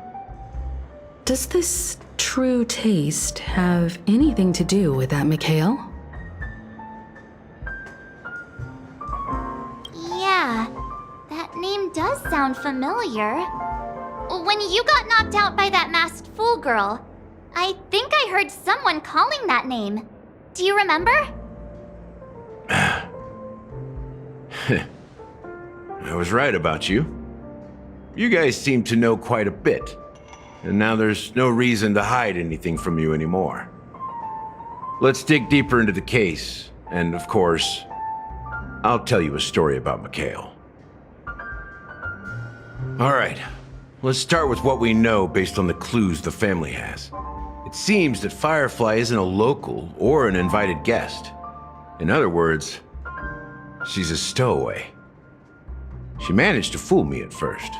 Does this true taste have anything to do with that Mikhail? Yeah, that name does sound familiar. When you got knocked out by that masked fool girl, I think I heard someone calling that name. Do you remember? I was right about you. You guys seem to know quite a bit, and now there's no reason to hide anything from you anymore. Let's dig deeper into the case, and of course, I'll tell you a story about Mikhail. All right, let's start with what we know based on the clues the family has. It seems that Firefly isn't a local or an invited guest. In other words, she's a stowaway. She managed to fool me at first.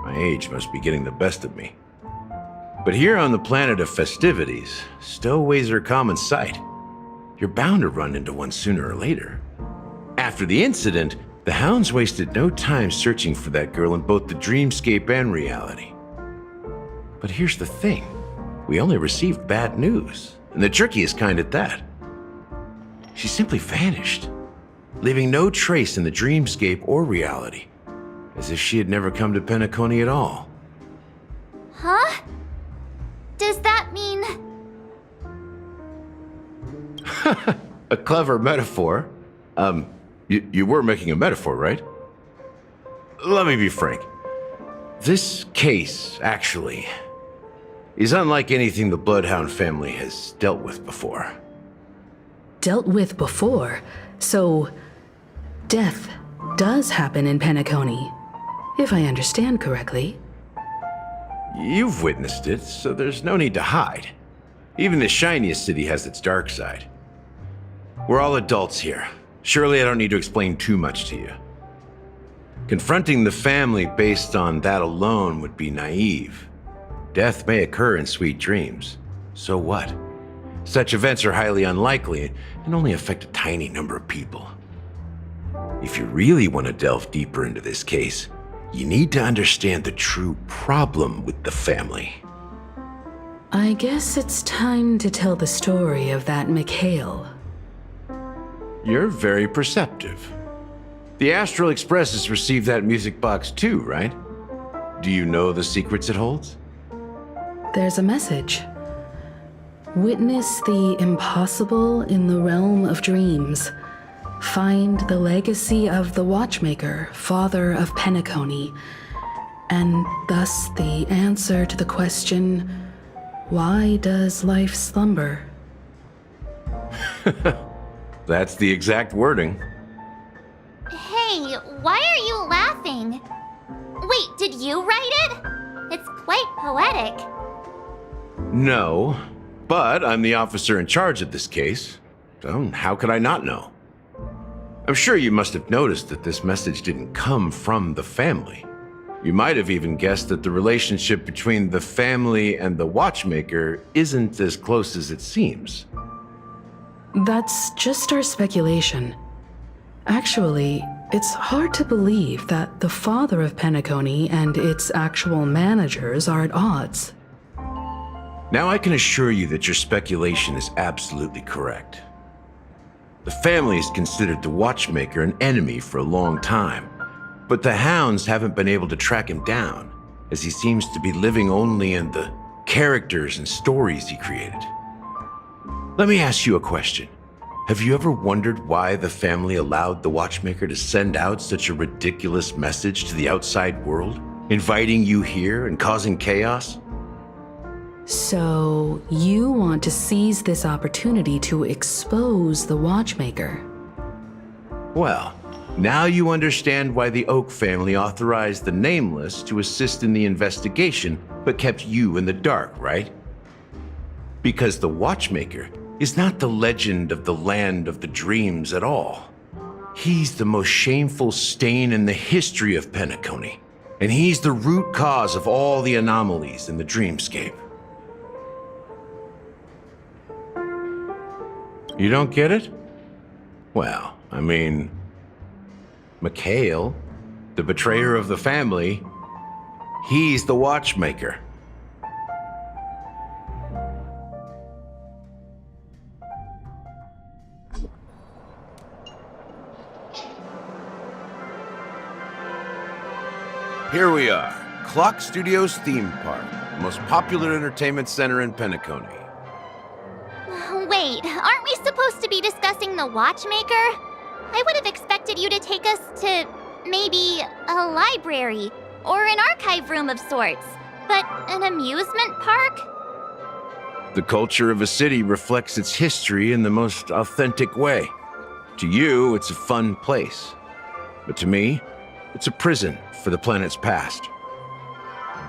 My age must be getting the best of me. But here on the planet of festivities, stowaways are a common sight. You're bound to run into one sooner or later. After the incident, the hounds wasted no time searching for that girl in both the dreamscape and reality. But here's the thing. We only received bad news, and the trickiest kind at that. She simply vanished, leaving no trace in the dreamscape or reality, as if she had never come to Penacony at all. Huh? Does that mean... A clever metaphor. You were making a metaphor, right? Let me be frank. This case, actually, is unlike anything the Bloodhound family has dealt with before. Dealt with before? So, death does happen in Penacony, if I understand correctly. You've witnessed it, so there's no need to hide. Even the shiniest city has its dark side. We're all adults here. Surely I don't need to explain too much to you. Confronting the family based on that alone would be naive. Death may occur in sweet dreams. So what? Such events are highly unlikely and only affect a tiny number of people. If you really want to delve deeper into this case, you need to understand the true problem with the family. I guess it's time to tell the story of that Mikhail. You're very perceptive. The Astral Express has received that music box too, right? Do you know the secrets it holds? There's a message. Witness the impossible in the realm of dreams. Find the legacy of the Watchmaker, father of Penacony, and thus the answer to the question, why does life slumber? That's the exact wording. Hey, why are you laughing? Wait, did you write it? It's quite poetic. No, but I'm the officer in charge of this case, so how could I not know? I'm sure you must have noticed that this message didn't come from the family. You might have even guessed that the relationship between the family and the Watchmaker isn't as close as it seems. That's just our speculation. Actually, it's hard to believe that the father of Penacony and its actual managers are at odds. Now I can assure you that your speculation is absolutely correct. The family has considered the Watchmaker an enemy for a long time, but the hounds haven't been able to track him down, as he seems to be living only in the characters and stories he created. Let me ask you a question. Have you ever wondered why the family allowed the Watchmaker to send out such a ridiculous message to the outside world, inviting you here and causing chaos? So, you want to seize this opportunity to expose the Watchmaker? Well, now you understand why the Oak family authorized the Nameless to assist in the investigation, but kept you in the dark, right? Because the Watchmaker is not the legend of the Land of the Dreams at all. He's the most shameful stain in the history of Penacony, and he's the root cause of all the anomalies in the dreamscape. You don't get it? Well, I mean, Mikhail, the betrayer of the family, he's the Watchmaker. Here we are, Clock Studios Theme Park, the most popular entertainment center in Penacony. Wait, aren't we supposed to be discussing the Watchmaker? I would have expected you to take us to maybe a library or an archive room of sorts, but an amusement park? The culture of a city reflects its history in the most authentic way. To you, it's a fun place. But to me, it's a prison for the planet's past.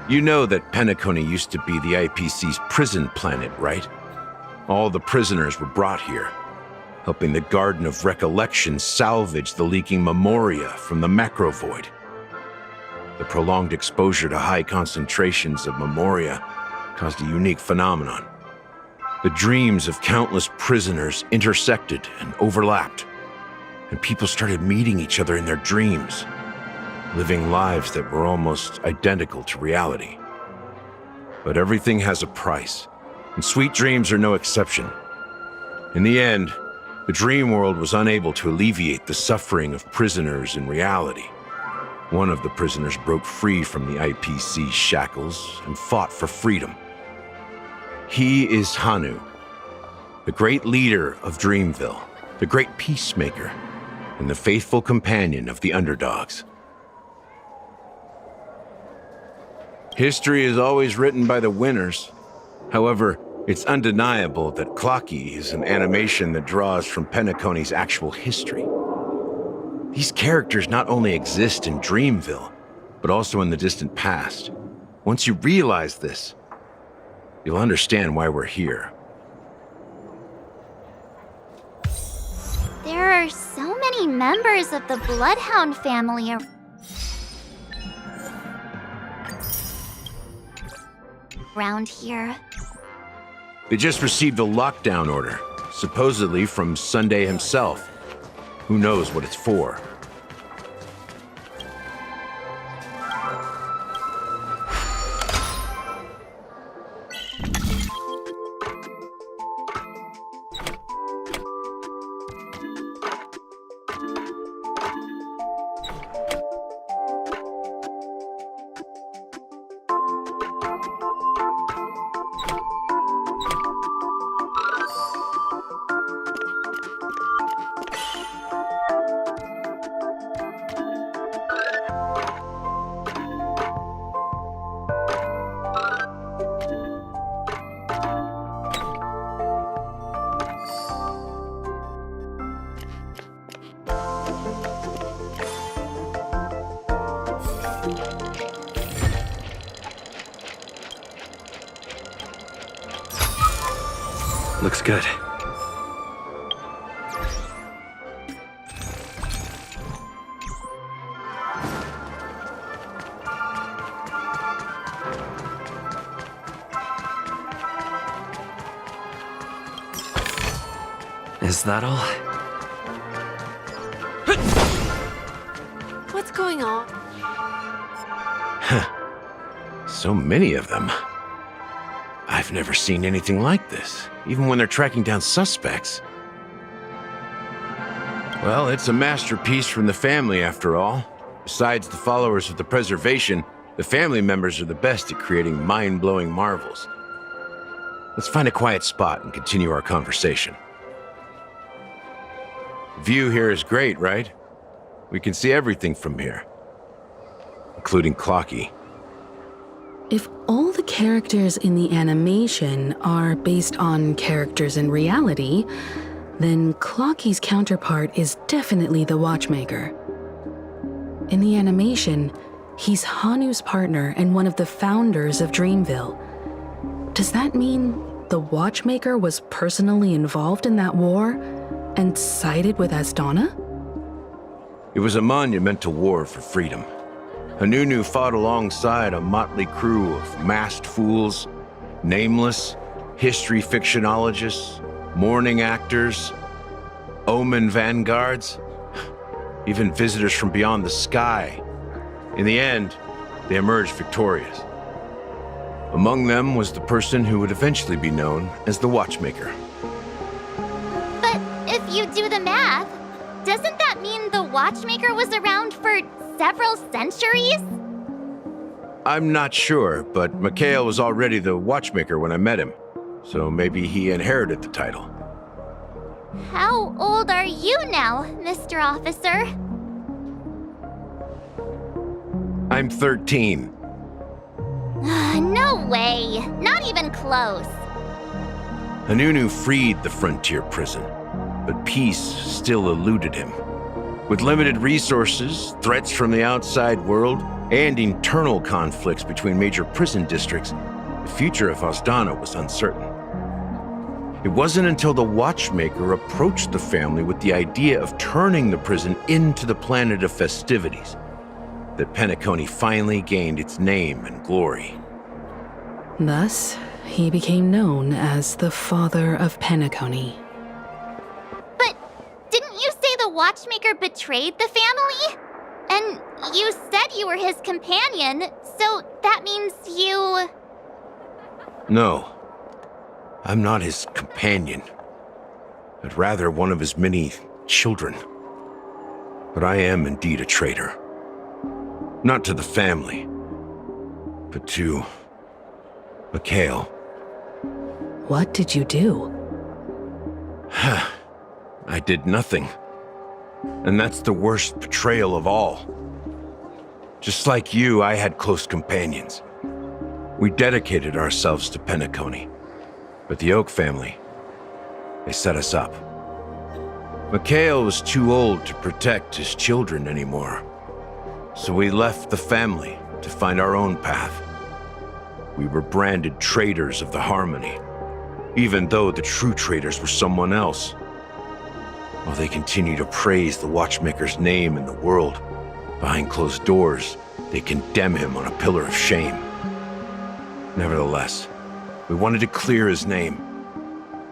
You know that Penacony used to be the IPC's prison planet, right? All the prisoners were brought here, helping the Garden of Recollection salvage the leaking memoria from the macro void. The prolonged exposure to high concentrations of memoria caused a unique phenomenon. The dreams of countless prisoners intersected and overlapped, and people started meeting each other in their dreams, living lives that were almost identical to reality. But everything has a price, and sweet dreams are no exception. In the end, the dream world was unable to alleviate the suffering of prisoners in reality. One of the prisoners broke free from the IPC's shackles and fought for freedom. He is Hanu, the great leader of Dreamville, the great peacemaker, and the faithful companion of the underdogs. History is always written by the winners. However, it's undeniable that Clocky is an animation that draws from Penacony's actual history. These characters not only exist in Dreamville, but also in the distant past. Once you realize this, you'll understand why we're here. There are so many members of the Bloodhound family around here. They just received a lockdown order, supposedly from Sunday himself. Who knows what it's for? Looks good. Is that all? What's going on? So many of them. I've never seen anything like this, even when they're tracking down suspects. Well, it's a masterpiece from the family, after all. Besides the followers of the preservation, the family members are the best at creating mind-blowing marvels. Let's find a quiet spot and continue our conversation. The view here is great, right? We can see everything from here, including Clocky. If all the characters in the animation are based on characters in reality, then Clocky's counterpart is definitely the Watchmaker. In the animation, he's Hanu's partner and one of the founders of Dreamville. Does that mean the Watchmaker was personally involved in that war and sided with Asdana? It was a monumental war for freedom. Hanunu fought alongside a motley crew of masked fools, nameless, history fictionologists, mourning actors, omen vanguards, even visitors from beyond the sky. In the end, they emerged victorious. Among them was the person who would eventually be known as the Watchmaker. But if you do the math, doesn't that mean the Watchmaker was around for several centuries? I'm not sure, but Mikhail was already the Watchmaker when I met him, so maybe he inherited the title. How old are you now, Mr. Officer? I'm 13. No way. Not even close. Hanunu freed the frontier prison, but peace still eluded him. With limited resources, threats from the outside world, and internal conflicts between major prison districts, the future of Asdana was uncertain. It wasn't until the Watchmaker approached the family with the idea of turning the prison into the planet of festivities that Penacony finally gained its name and glory. Thus, he became known as the Father of Penacony. But didn't you say the Watchmaker betrayed the family? And you said you were his companion, so that means you... No, I'm not his companion, but rather one of his many children. But I am indeed a traitor. Not to the family, but to Mikhail. What did you do? I did nothing. And that's the worst betrayal of all. Just like you, I had close companions. We dedicated ourselves to Penacony. But the Oak family, they set us up. Mikhail was too old to protect his children anymore. So we left the family to find our own path. We were branded traitors of the Harmony, even though the true traitors were someone else. While they continue to praise the Watchmaker's name in the world, behind closed doors, they condemn him on a pillar of shame. Nevertheless, we wanted to clear his name.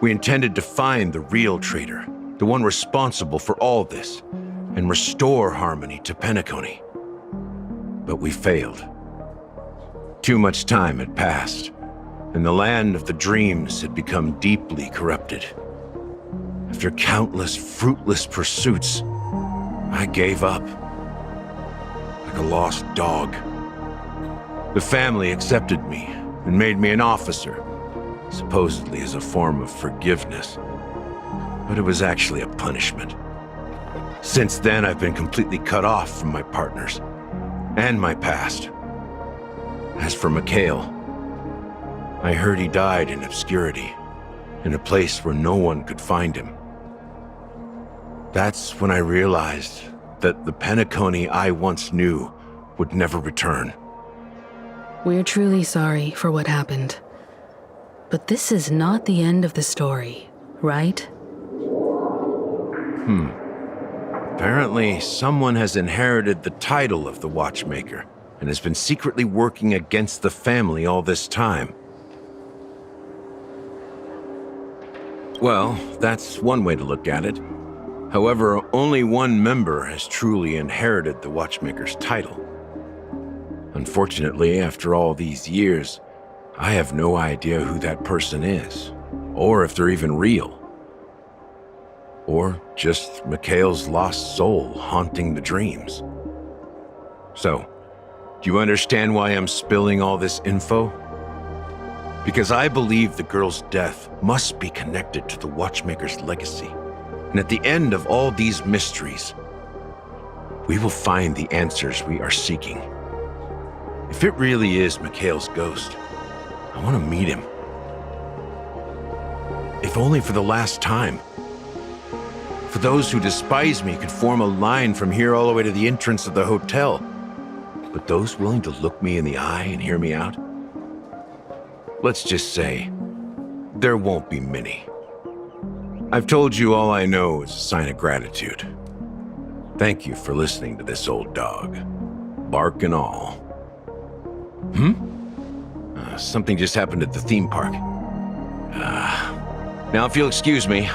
We intended to find the real traitor, the one responsible for all this, and restore harmony to Penacony. But we failed. Too much time had passed, and the land of the dreams had become deeply corrupted. After countless fruitless pursuits, I gave up. Like a lost dog. The family accepted me and made me an officer, supposedly as a form of forgiveness. But it was actually a punishment. Since then, I've been completely cut off from my partners and my past. As for Mikhail, I heard he died in obscurity, in a place where no one could find him. That's when I realized that the Penacony I once knew would never return. We're truly sorry for what happened. But this is not the end of the story, right? Apparently, someone has inherited the title of the Watchmaker and has been secretly working against the family all this time. Well, that's one way to look at it. However, only one member has truly inherited the Watchmaker's title. Unfortunately, after all these years, I have no idea who that person is, or if they're even real. Or just Mikhail's lost soul haunting the dreams. So, do you understand why I'm spilling all this info? Because I believe the girl's death must be connected to the Watchmaker's legacy. And at the end of all these mysteries, we will find the answers we are seeking. If it really is Mikhail's ghost, I want to meet him. If only for the last time. For those who despise me could form a line from here all the way to the entrance of the hotel. But those willing to look me in the eye and hear me out? Let's just say, there won't be many. I've told you all I know is a sign of gratitude. Thank you for listening to this old dog. Bark and all. Something just happened at the theme park. Now if you'll excuse me,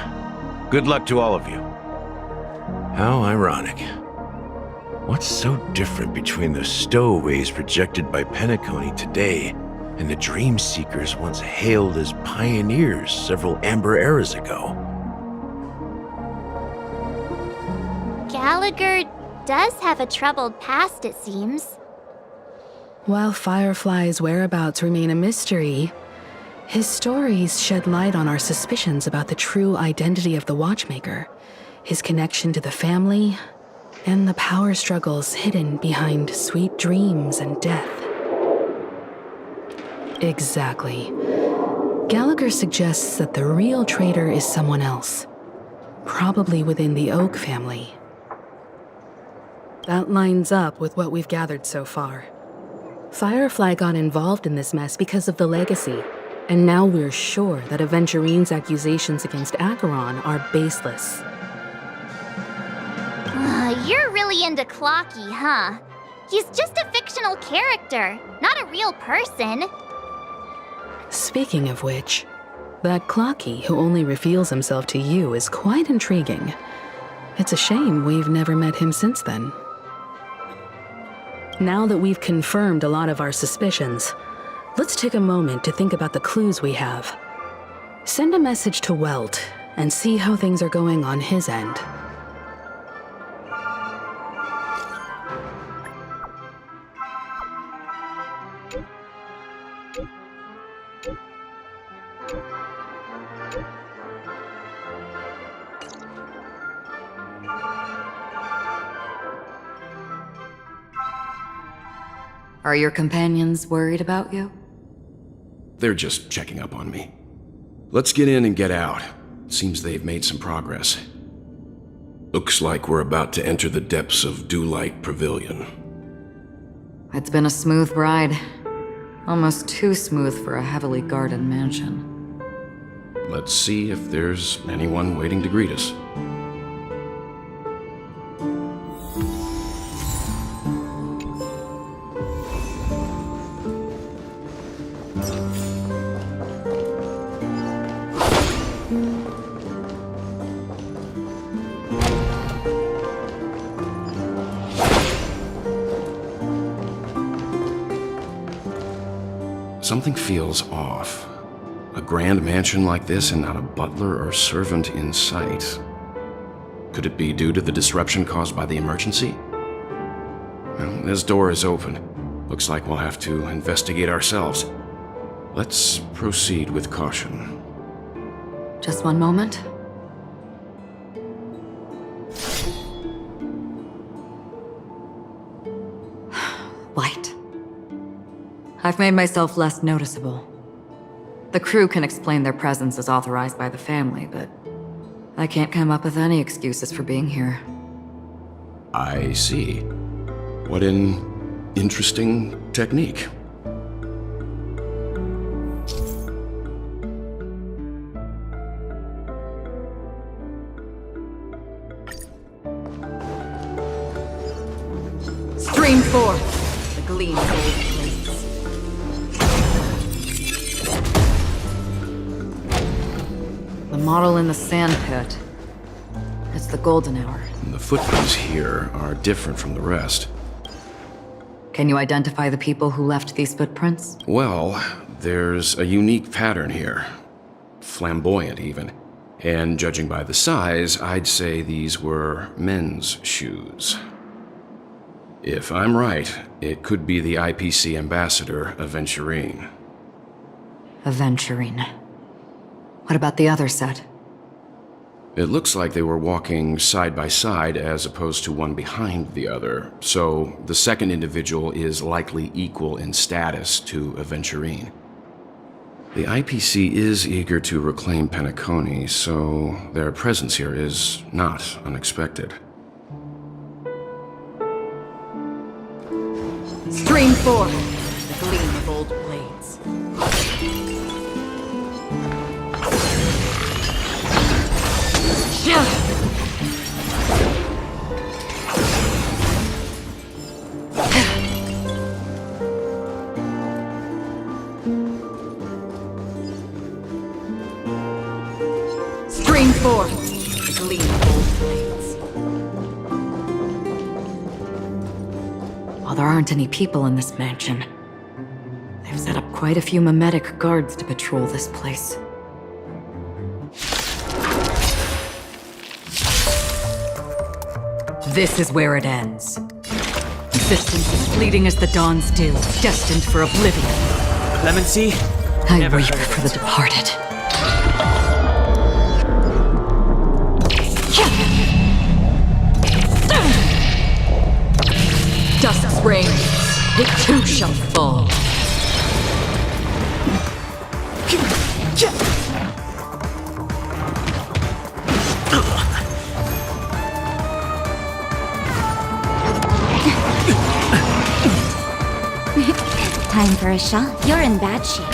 good luck to all of you. How ironic. What's so different between the stowaways projected by Penacony today and the dream seekers once hailed as pioneers several amber eras ago? Gallagher does have a troubled past, it seems. While Firefly's whereabouts remain a mystery, his stories shed light on our suspicions about the true identity of the Watchmaker, his connection to the family, and the power struggles hidden behind sweet dreams and death. Exactly. Gallagher suggests that the real traitor is someone else, probably within the Oak family. That lines up with what we've gathered so far. Firefly got involved in this mess because of the legacy, and now we're sure that Aventurine's accusations against Acheron are baseless. You're really into Clocky, huh? He's just a fictional character, not a real person. Speaking of which, that Clocky who only reveals himself to you is quite intriguing. It's a shame we've never met him since then. Now that we've confirmed a lot of our suspicions, let's take a moment to think about the clues we have. Send a message to Welt and see how things are going on his end. Are your companions worried about you? They're just checking up on me. Let's get in and get out. Seems they've made some progress. Looks like we're about to enter the depths of Dewlight Pavilion. It's been a smooth ride. Almost too smooth for a heavily guarded mansion. Let's see if there's anyone waiting to greet us. Something feels off. A grand mansion like this and not a butler or servant in sight. Could it be due to the disruption caused by the emergency? Well, this door is open. Looks like we'll have to investigate ourselves. Let's proceed with caution. Just one moment. Light. I've made myself less noticeable. The crew can explain their presence as authorized by the family, but I can't come up with any excuses for being here. I see. What an interesting technique. Stream forth the gleam of old plates. The model in the sand pit. It It's the golden hour. The footprints here are different from the rest. Can you identify the people who left these footprints? Well, there's a unique pattern here. Flamboyant, even. And judging by the size, I'd say these were men's shoes. If I'm right, it could be the IPC ambassador, Aventurine. Aventurine. What about the other set? It looks like they were walking side by side as opposed to one behind the other, so the second individual is likely equal in status to Aventurine. The IPC is eager to reclaim Penacony, so their presence here is not unexpected. Stream 4. The gleam of old blades. Stream 4. The gleam of old blades. While there aren't any people in this mansion, they've set up quite a few mimetic guards to patrol this place. This is where it ends. Existence is fleeting as the dawn's dew, destined for oblivion. Clemency? I weep for the departed. Dusk's reign, it too shall fall. Time for a shot. You're in bad shape.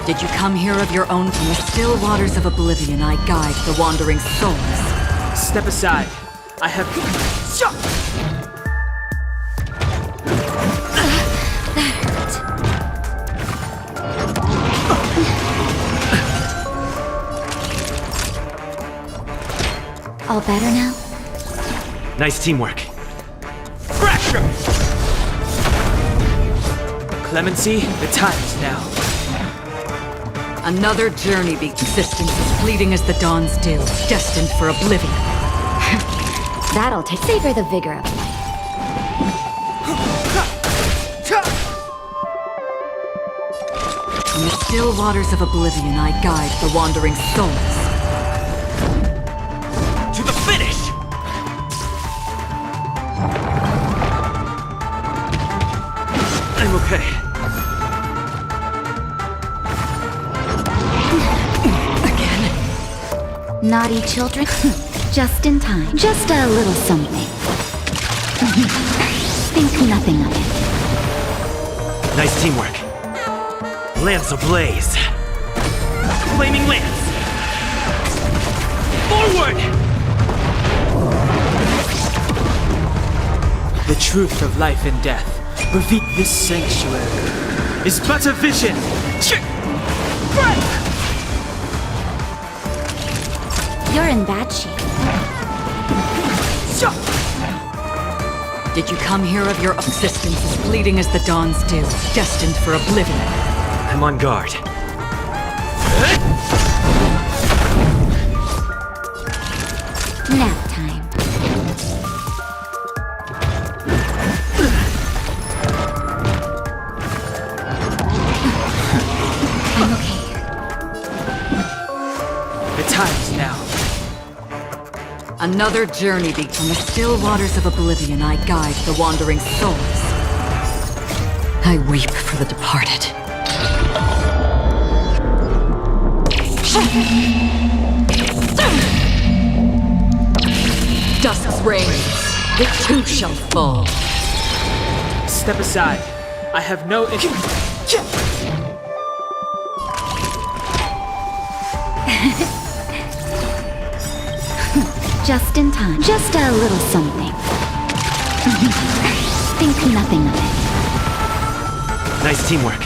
Did you come here of your own? From the still waters of oblivion, I guide the wandering souls. Step aside. I have... All better now? Nice teamwork. Fracture! Clemency, the time is now. Another journey begins. Existence is fleeting as the dawn's dew, destined for oblivion. That'll take. Savor the vigor of life. In the still waters of oblivion, I guide the wandering souls. To the finish! I'm okay. Naughty children. Just in time. Just a little something. Think nothing of it. Nice teamwork. Lance ablaze. Flaming lance. Forward! The truth of life and death. Reveal this sanctuary is but a vision. You're in bad shape. Did you come here of your existence is fleeting as the dawn's dew, destined for oblivion? I'm on guard. Nap time. I'm okay. The time is now. Another journey begins. From the still waters of oblivion, I guide the wandering souls. I weep for the departed. Dusk's reign, it too shall fall. Step aside. I have no Just in time. Just a little something. Think nothing of it. Nice teamwork.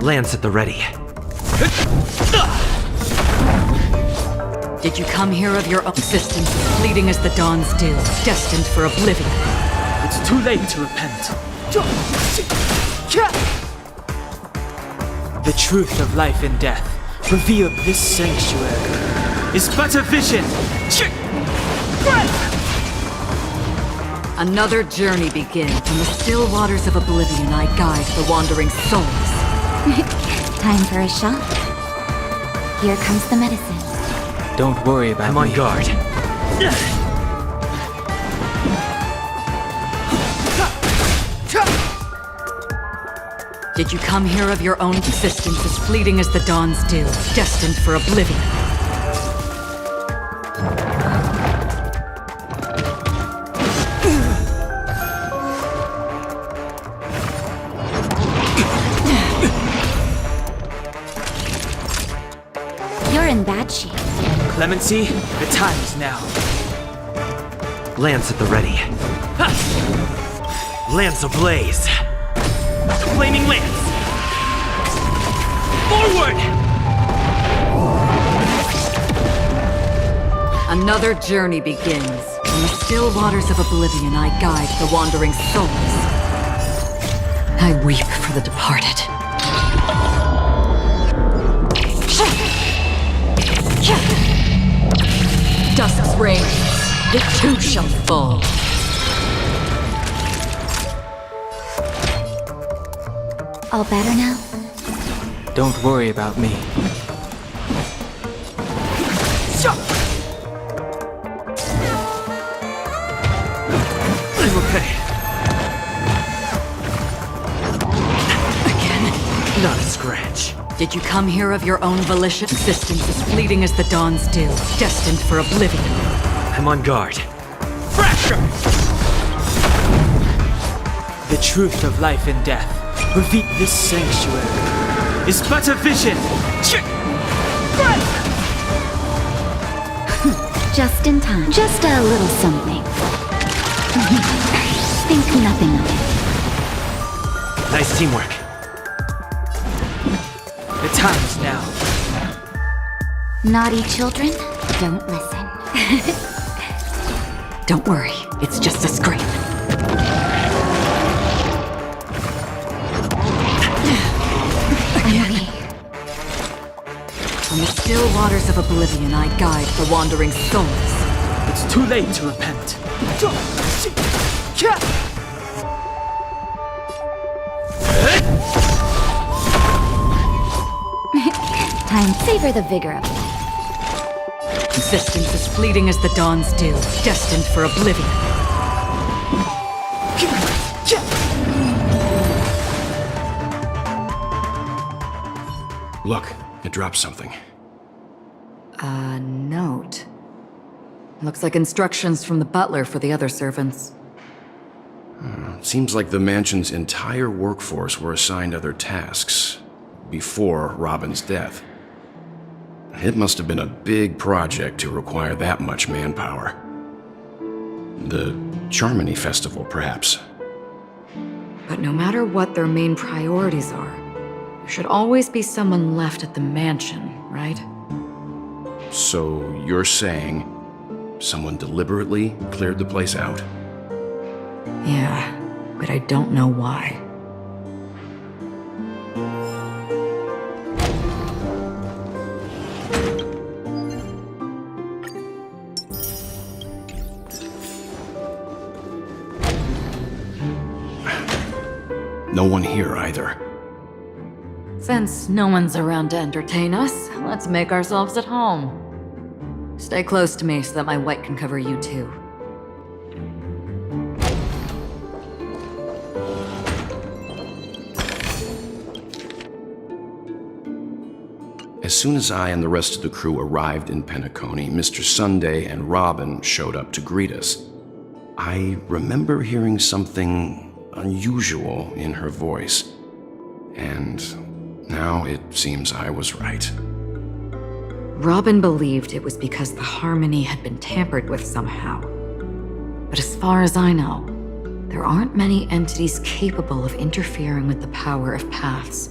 Lance at the ready. Did you come here of your own existence, fleeting as the dawn's dew, destined for oblivion? It's too late to repent. The truth of life and death, revealed this sanctuary, is but a vision. Another journey begins. From the still waters of oblivion, I guide the wandering souls. Time for a shot. Here comes the medicine. Don't worry about I'm on guard. Did you come here of your own existence, as fleeting as the dawn's dew, destined for oblivion? You're in bad shape. Clemency, the time is now. Lance at the ready. Lance ablaze. Flaming lance! Forward! Another journey begins. In the still waters of oblivion, I guide the wandering souls. I weep for the departed. Dusk's reign, it too shall fall. All better now? Don't worry about me. I'm okay. Again? Not a scratch. Did you come here of your own volition? Existence as fleeting as the dawn's dew, destined for oblivion. I'm on guard. Fracture! The truth of life and death, revealed this sanctuary, is but a vision. Just in time. Just a little something. Think nothing of it. Nice teamwork. The time is now. Naughty children, don't listen. Don't worry, it's just a scream. Again. From the still waters of oblivion, I guide the wandering souls. It's too late to repent. Time, savor the vigor of life. Existence as fleeting as the dawn's dew, destined for oblivion. Look, it dropped something. A note. Looks like instructions from the butler for the other servants. Seems like the mansion's entire workforce were assigned other tasks before Robin's death. It must have been a big project to require that much manpower. The Charmony Festival, perhaps. But no matter what their main priorities are, there should always be someone left at the mansion, right? So you're saying someone deliberately cleared the place out? Yeah, but I don't know why. No one here either. Since no one's around to entertain us, let's make ourselves at home. Stay close to me so that my white can cover you too. As soon as I and the rest of the crew arrived in Penacony, Mr. Sunday and Robin showed up to greet us. I remember hearing something unusual in her voice, and now it seems I was right. Robin believed it was because the harmony had been tampered with somehow. But as far as I know, there aren't many entities capable of interfering with the power of paths.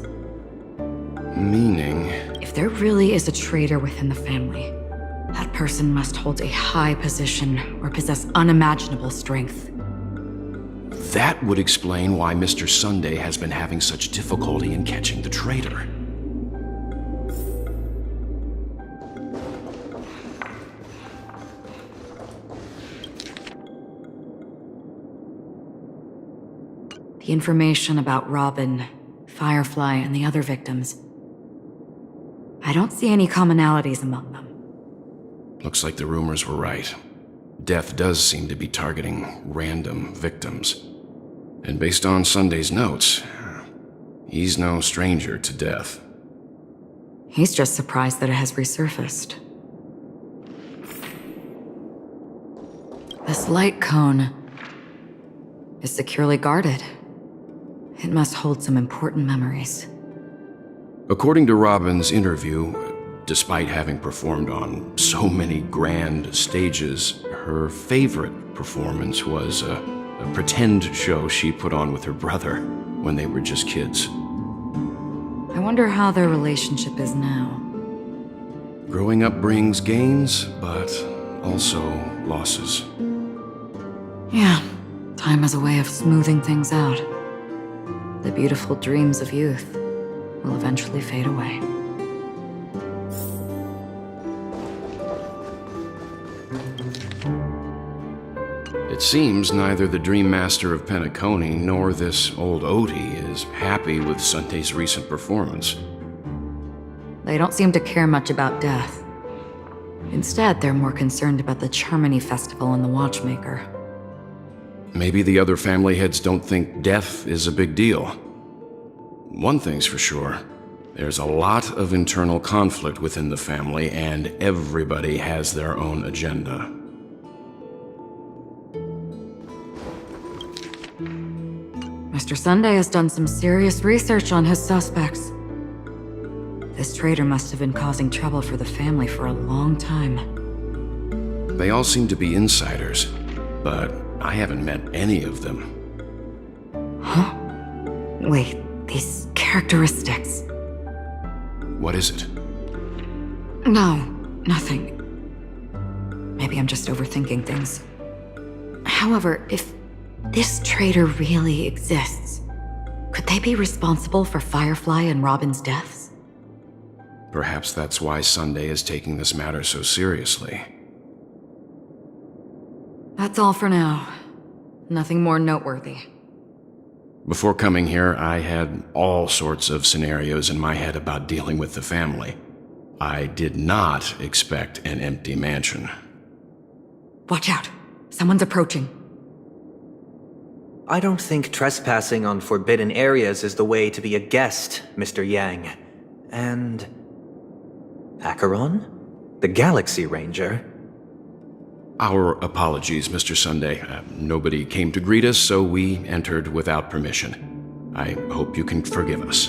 Meaning? If there really is a traitor within the family, that person must hold a high position or possess unimaginable strength. That would explain why Mr. Sunday has been having such difficulty in catching the traitor. The information about Robin, Firefly, and the other victims. I don't see any commonalities among them. Looks like the rumors were right. Death does seem to be targeting random victims. And based on Sunday's notes, he's no stranger to death. He's just surprised that it has resurfaced. This light cone is securely guarded. It must hold some important memories. According to Robin's interview, despite having performed on so many grand stages, her favorite performance was a pretend show she put on with her brother when they were just kids. I wonder how their relationship is now. Growing up brings gains, but also losses. Yeah, time has a way of smoothing things out. The beautiful dreams of youth will eventually fade away. It seems neither the Dream Master of Penacony nor this old Odie is happy with Sunday's recent performance. They don't seem to care much about death. Instead, they're more concerned about the Charmony Festival and the Watchmaker. Maybe the other family heads don't think death is a big deal. One thing's for sure, there's a lot of internal conflict within the family, and everybody has their own agenda. Mr. Sunday has done some serious research on his suspects. This traitor must have been causing trouble for the family for a long time. They all seem to be insiders, but I haven't met any of them. Huh? Wait, these characteristics. What is it? No, nothing. Maybe I'm just overthinking things. However, if this traitor really exists, could they be responsible for Firefly and Robin's deaths? Perhaps that's why Sunday is taking this matter so seriously. That's all for now. Nothing more noteworthy. Before coming here, I had all sorts of scenarios in my head about dealing with the family. I did not expect an empty mansion. Watch out. Someone's approaching. I don't think trespassing on forbidden areas is the way to be a guest, Mr. Yang. And... Acheron? The Galaxy Ranger? Our apologies, Mr. Sunday. Nobody came to greet us, so we entered without permission. I hope you can forgive us.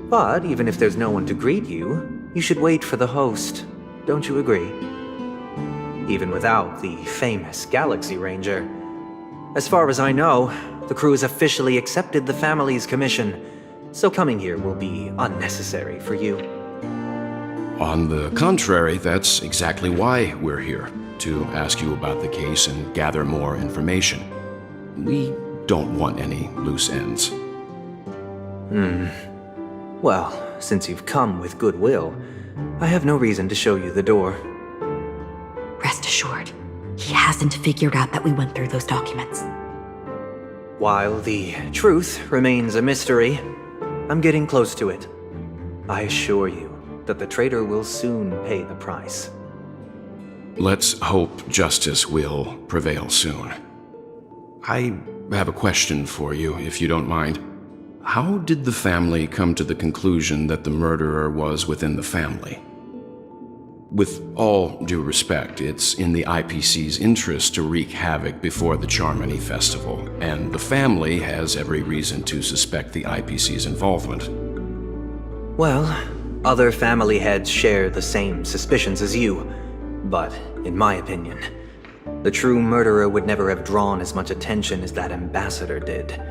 But even if there's no one to greet you, you should wait for the host. Don't you agree? Even without the famous Galaxy Ranger. As far as I know, the crew has officially accepted the family's commission, so coming here will be unnecessary for you. On the contrary, that's exactly why we're here, to ask you about the case and gather more information. We don't want any loose ends. Well, since you've come with goodwill, I have no reason to show you the door. Rest assured, he hasn't figured out that we went through those documents. While the truth remains a mystery, I'm getting close to it. I assure you that the traitor will soon pay the price. Let's hope justice will prevail soon. I have a question for you, if you don't mind. How did the family come to the conclusion that the murderer was within the family? With all due respect, it's in the IPC's interest to wreak havoc before the Charmony Festival, and the family has every reason to suspect the IPC's involvement. Well, other family heads share the same suspicions as you, but in my opinion, the true murderer would never have drawn as much attention as that ambassador did.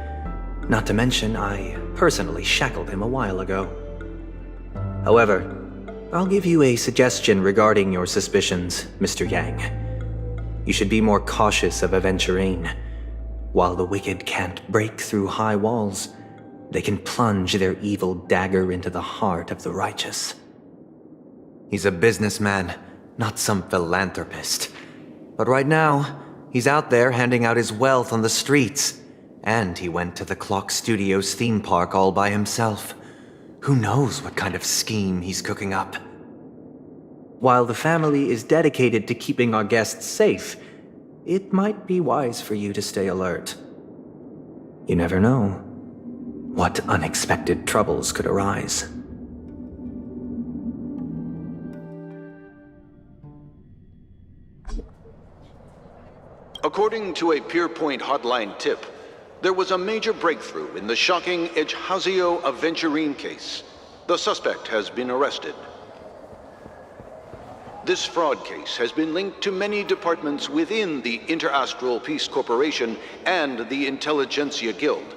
Not to mention, I personally shackled him a while ago. However, I'll give you a suggestion regarding your suspicions, Mr. Yang. You should be more cautious of Aventurine. While the wicked can't break through high walls, they can plunge their evil dagger into the heart of the righteous. He's a businessman, not some philanthropist. But right now, he's out there handing out his wealth on the streets. And he went to the Clock Studios theme park all by himself. Who knows what kind of scheme he's cooking up? While the family is dedicated to keeping our guests safe, it might be wise for you to stay alert. You never know what unexpected troubles could arise. According to a Pierpoint hotline tip, there was a major breakthrough in the shocking Ejhazio Aventurine case. The suspect has been arrested. This fraud case has been linked to many departments within the Interastral Peace Corporation and the Intelligentsia Guild,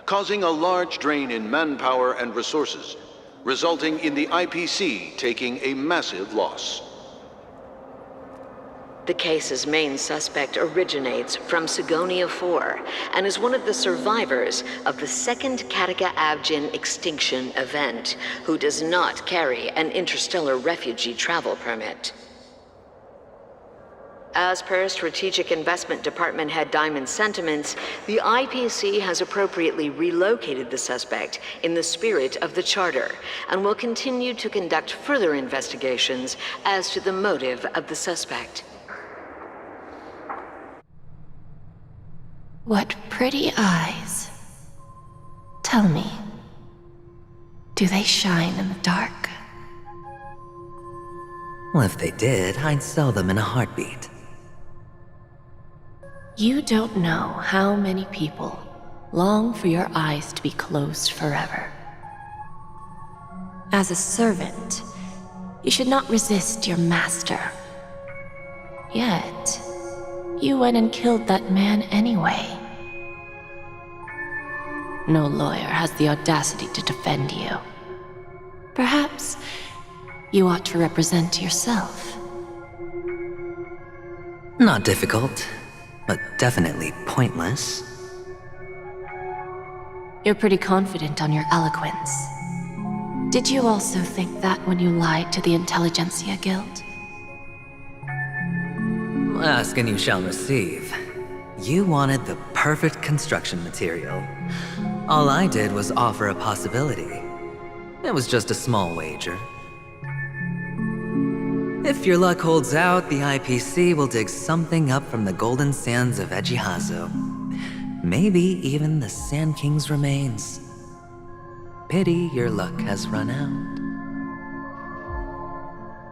causing a large drain in manpower and resources, resulting in the IPC taking a massive loss. The case's main suspect originates from Sigonia 4 and is one of the survivors of the second Kataka Abjin extinction event, who does not carry an interstellar refugee travel permit. As per Strategic Investment Department Head Diamond's sentiments, the IPC has appropriately relocated the suspect in the spirit of the Charter and will continue to conduct further investigations as to the motive of the suspect. What pretty eyes. Tell me, do they shine in the dark? Well, if they did, I'd sell them in a heartbeat. You don't know how many people long for your eyes to be closed forever. As a servant, you should not resist your master. Yet, you went and killed that man anyway. No lawyer has the audacity to defend you. Perhaps you ought to represent yourself. Not difficult, but definitely pointless. You're pretty confident on your eloquence. Did you also think that when you lied to the Intelligentsia Guild? Ask and you shall receive. You wanted the perfect construction material. All I did was offer a possibility. It was just a small wager. If your luck holds out, the IPC will dig something up from the golden sands of Ejhazio. Maybe even the Sand King's remains. Pity your luck has run out.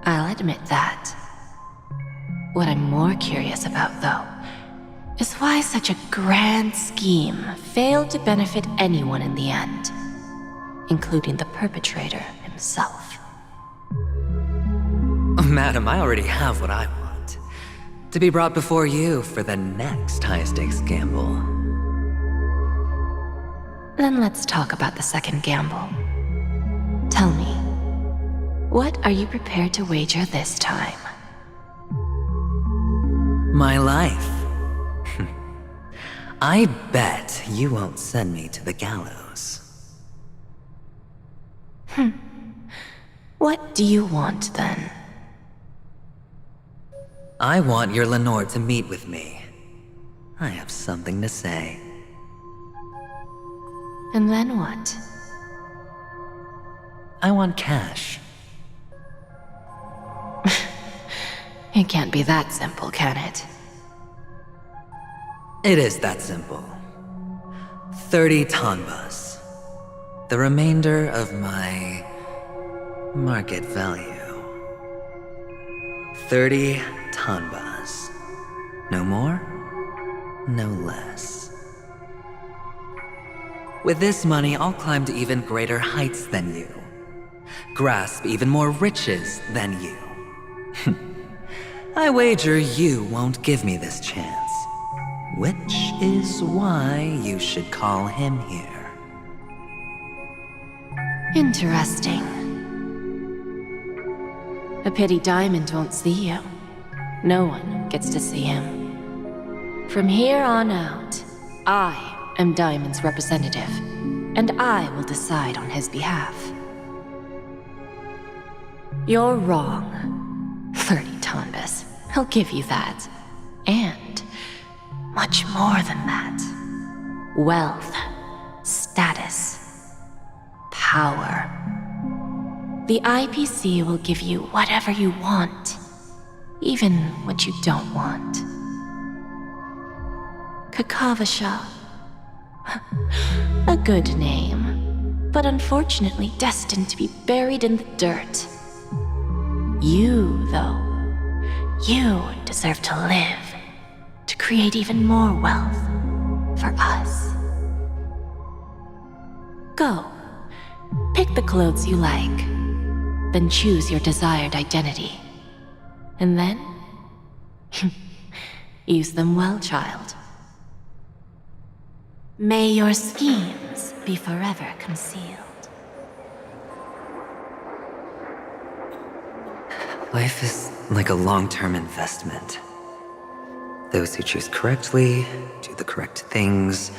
I'll admit that. What I'm more curious about, though, is why such a grand scheme failed to benefit anyone in the end, including the perpetrator himself. Madam, I already have what I want. To be brought before you for the next high-stakes gamble. Then let's talk about the second gamble. Tell me, what are you prepared to wager this time? My life. I bet you won't send me to the gallows. What do you want, then? I want your Lenore to meet with me. I have something to say. And then what? I want cash. It can't be that simple, can it? It is that simple. 30 tanbas. The remainder of my market value. 30 tanbas. No more, no less. With this money, I'll climb to even greater heights than you. Grasp even more riches than you. I wager you won't give me this chance. Which is why you should call him here. Interesting. A pity Diamond won't see you. No one gets to see him. From here on out, I am Diamond's representative, and I will decide on his behalf. You're wrong, 30 Tonbus. He'll give you that. And much more than that. Wealth, status, power. The IPC will give you whatever you want, even what you don't want. Kakavasha. A good name, but unfortunately destined to be buried in the dirt. You, though, you deserve to live, to create even more wealth for us. Go, pick the clothes you like, then choose your desired identity. And then, use them well, child. May your schemes be forever concealed. Life is like a long-term investment. Those who choose correctly, do the correct things,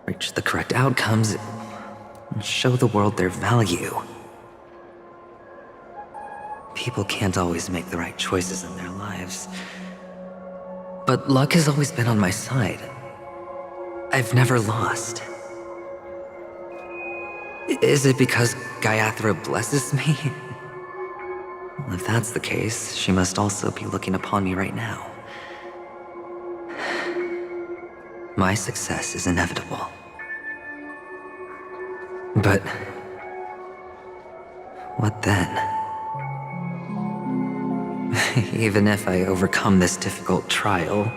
reach the correct outcomes, and show the world their value. People can't always make the right choices in their lives. But luck has always been on my side. I've never lost. Is it because Gayathra blesses me? Well, if that's the case, she must also be looking upon me right now. My success is inevitable. But what then? Even if I overcome this difficult trial,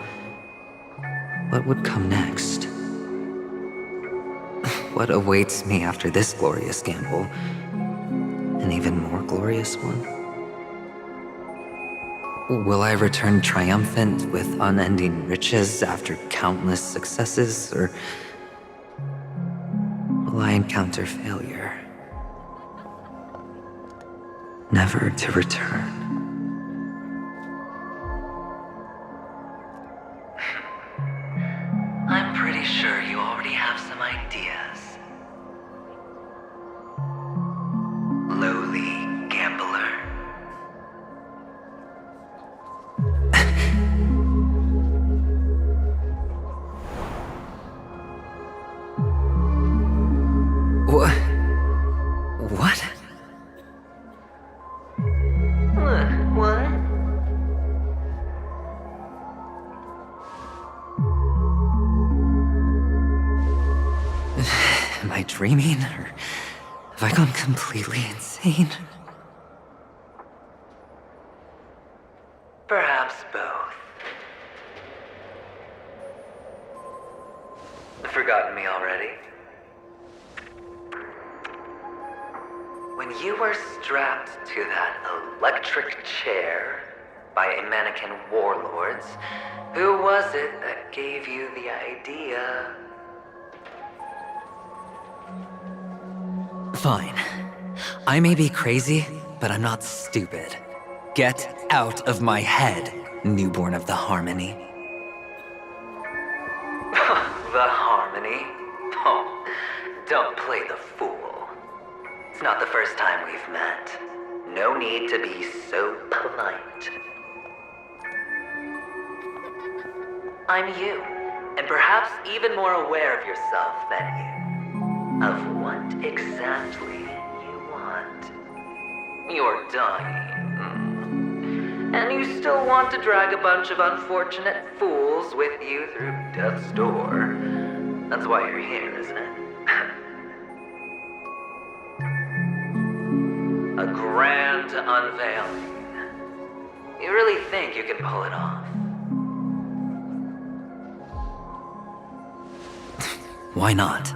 what would come next? What awaits me after this glorious gamble? An even more glorious one? Will I return triumphant with unending riches after countless successes, or will I encounter failure, never to return? I'm pretty sure you already have some ideas. Lowly gambler. What? What? Am I dreaming, or have I gone completely insane? Perhaps both. Forgotten me already? When you were strapped to that electric chair by a mannequin warlords, who was it that gave you the idea? Fine. I may be crazy, but I'm not stupid. Get out of my head, newborn of the Harmony. The Harmony? Oh, don't play the fool. It's not the first time we've met. No need to be so polite. I'm you, and perhaps even more aware of yourself than you. Of what exactly you want. You're dying. And you still want to drag a bunch of unfortunate fools with you through death's door. That's why you're here, isn't it? A grand unveiling. You really think you can pull it off? Why not?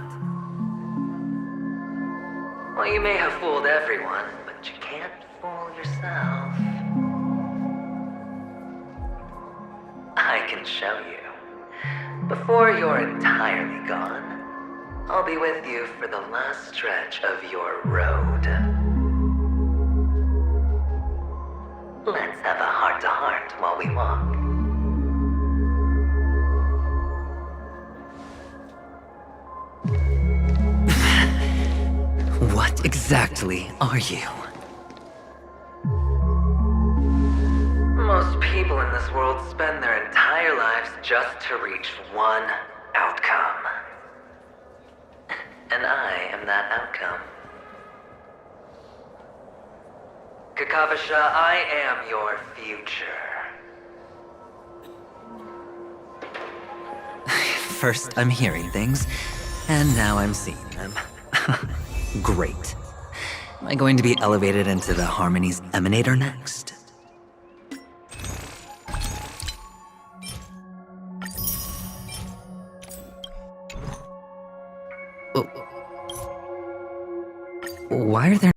Well, you may have fooled everyone, but you can't fool yourself. I can show you. Before you're entirely gone, I'll be with you for the last stretch of your road. Let's have a heart-to-heart while we walk. What exactly are you? Most people in this world spend their entire lives just to reach one outcome. And I am that outcome. Kakavasha, I am your future. First, I'm hearing things, and now I'm seeing them. Great. Am I going to be elevated into the Harmony's Emanator next? Why are there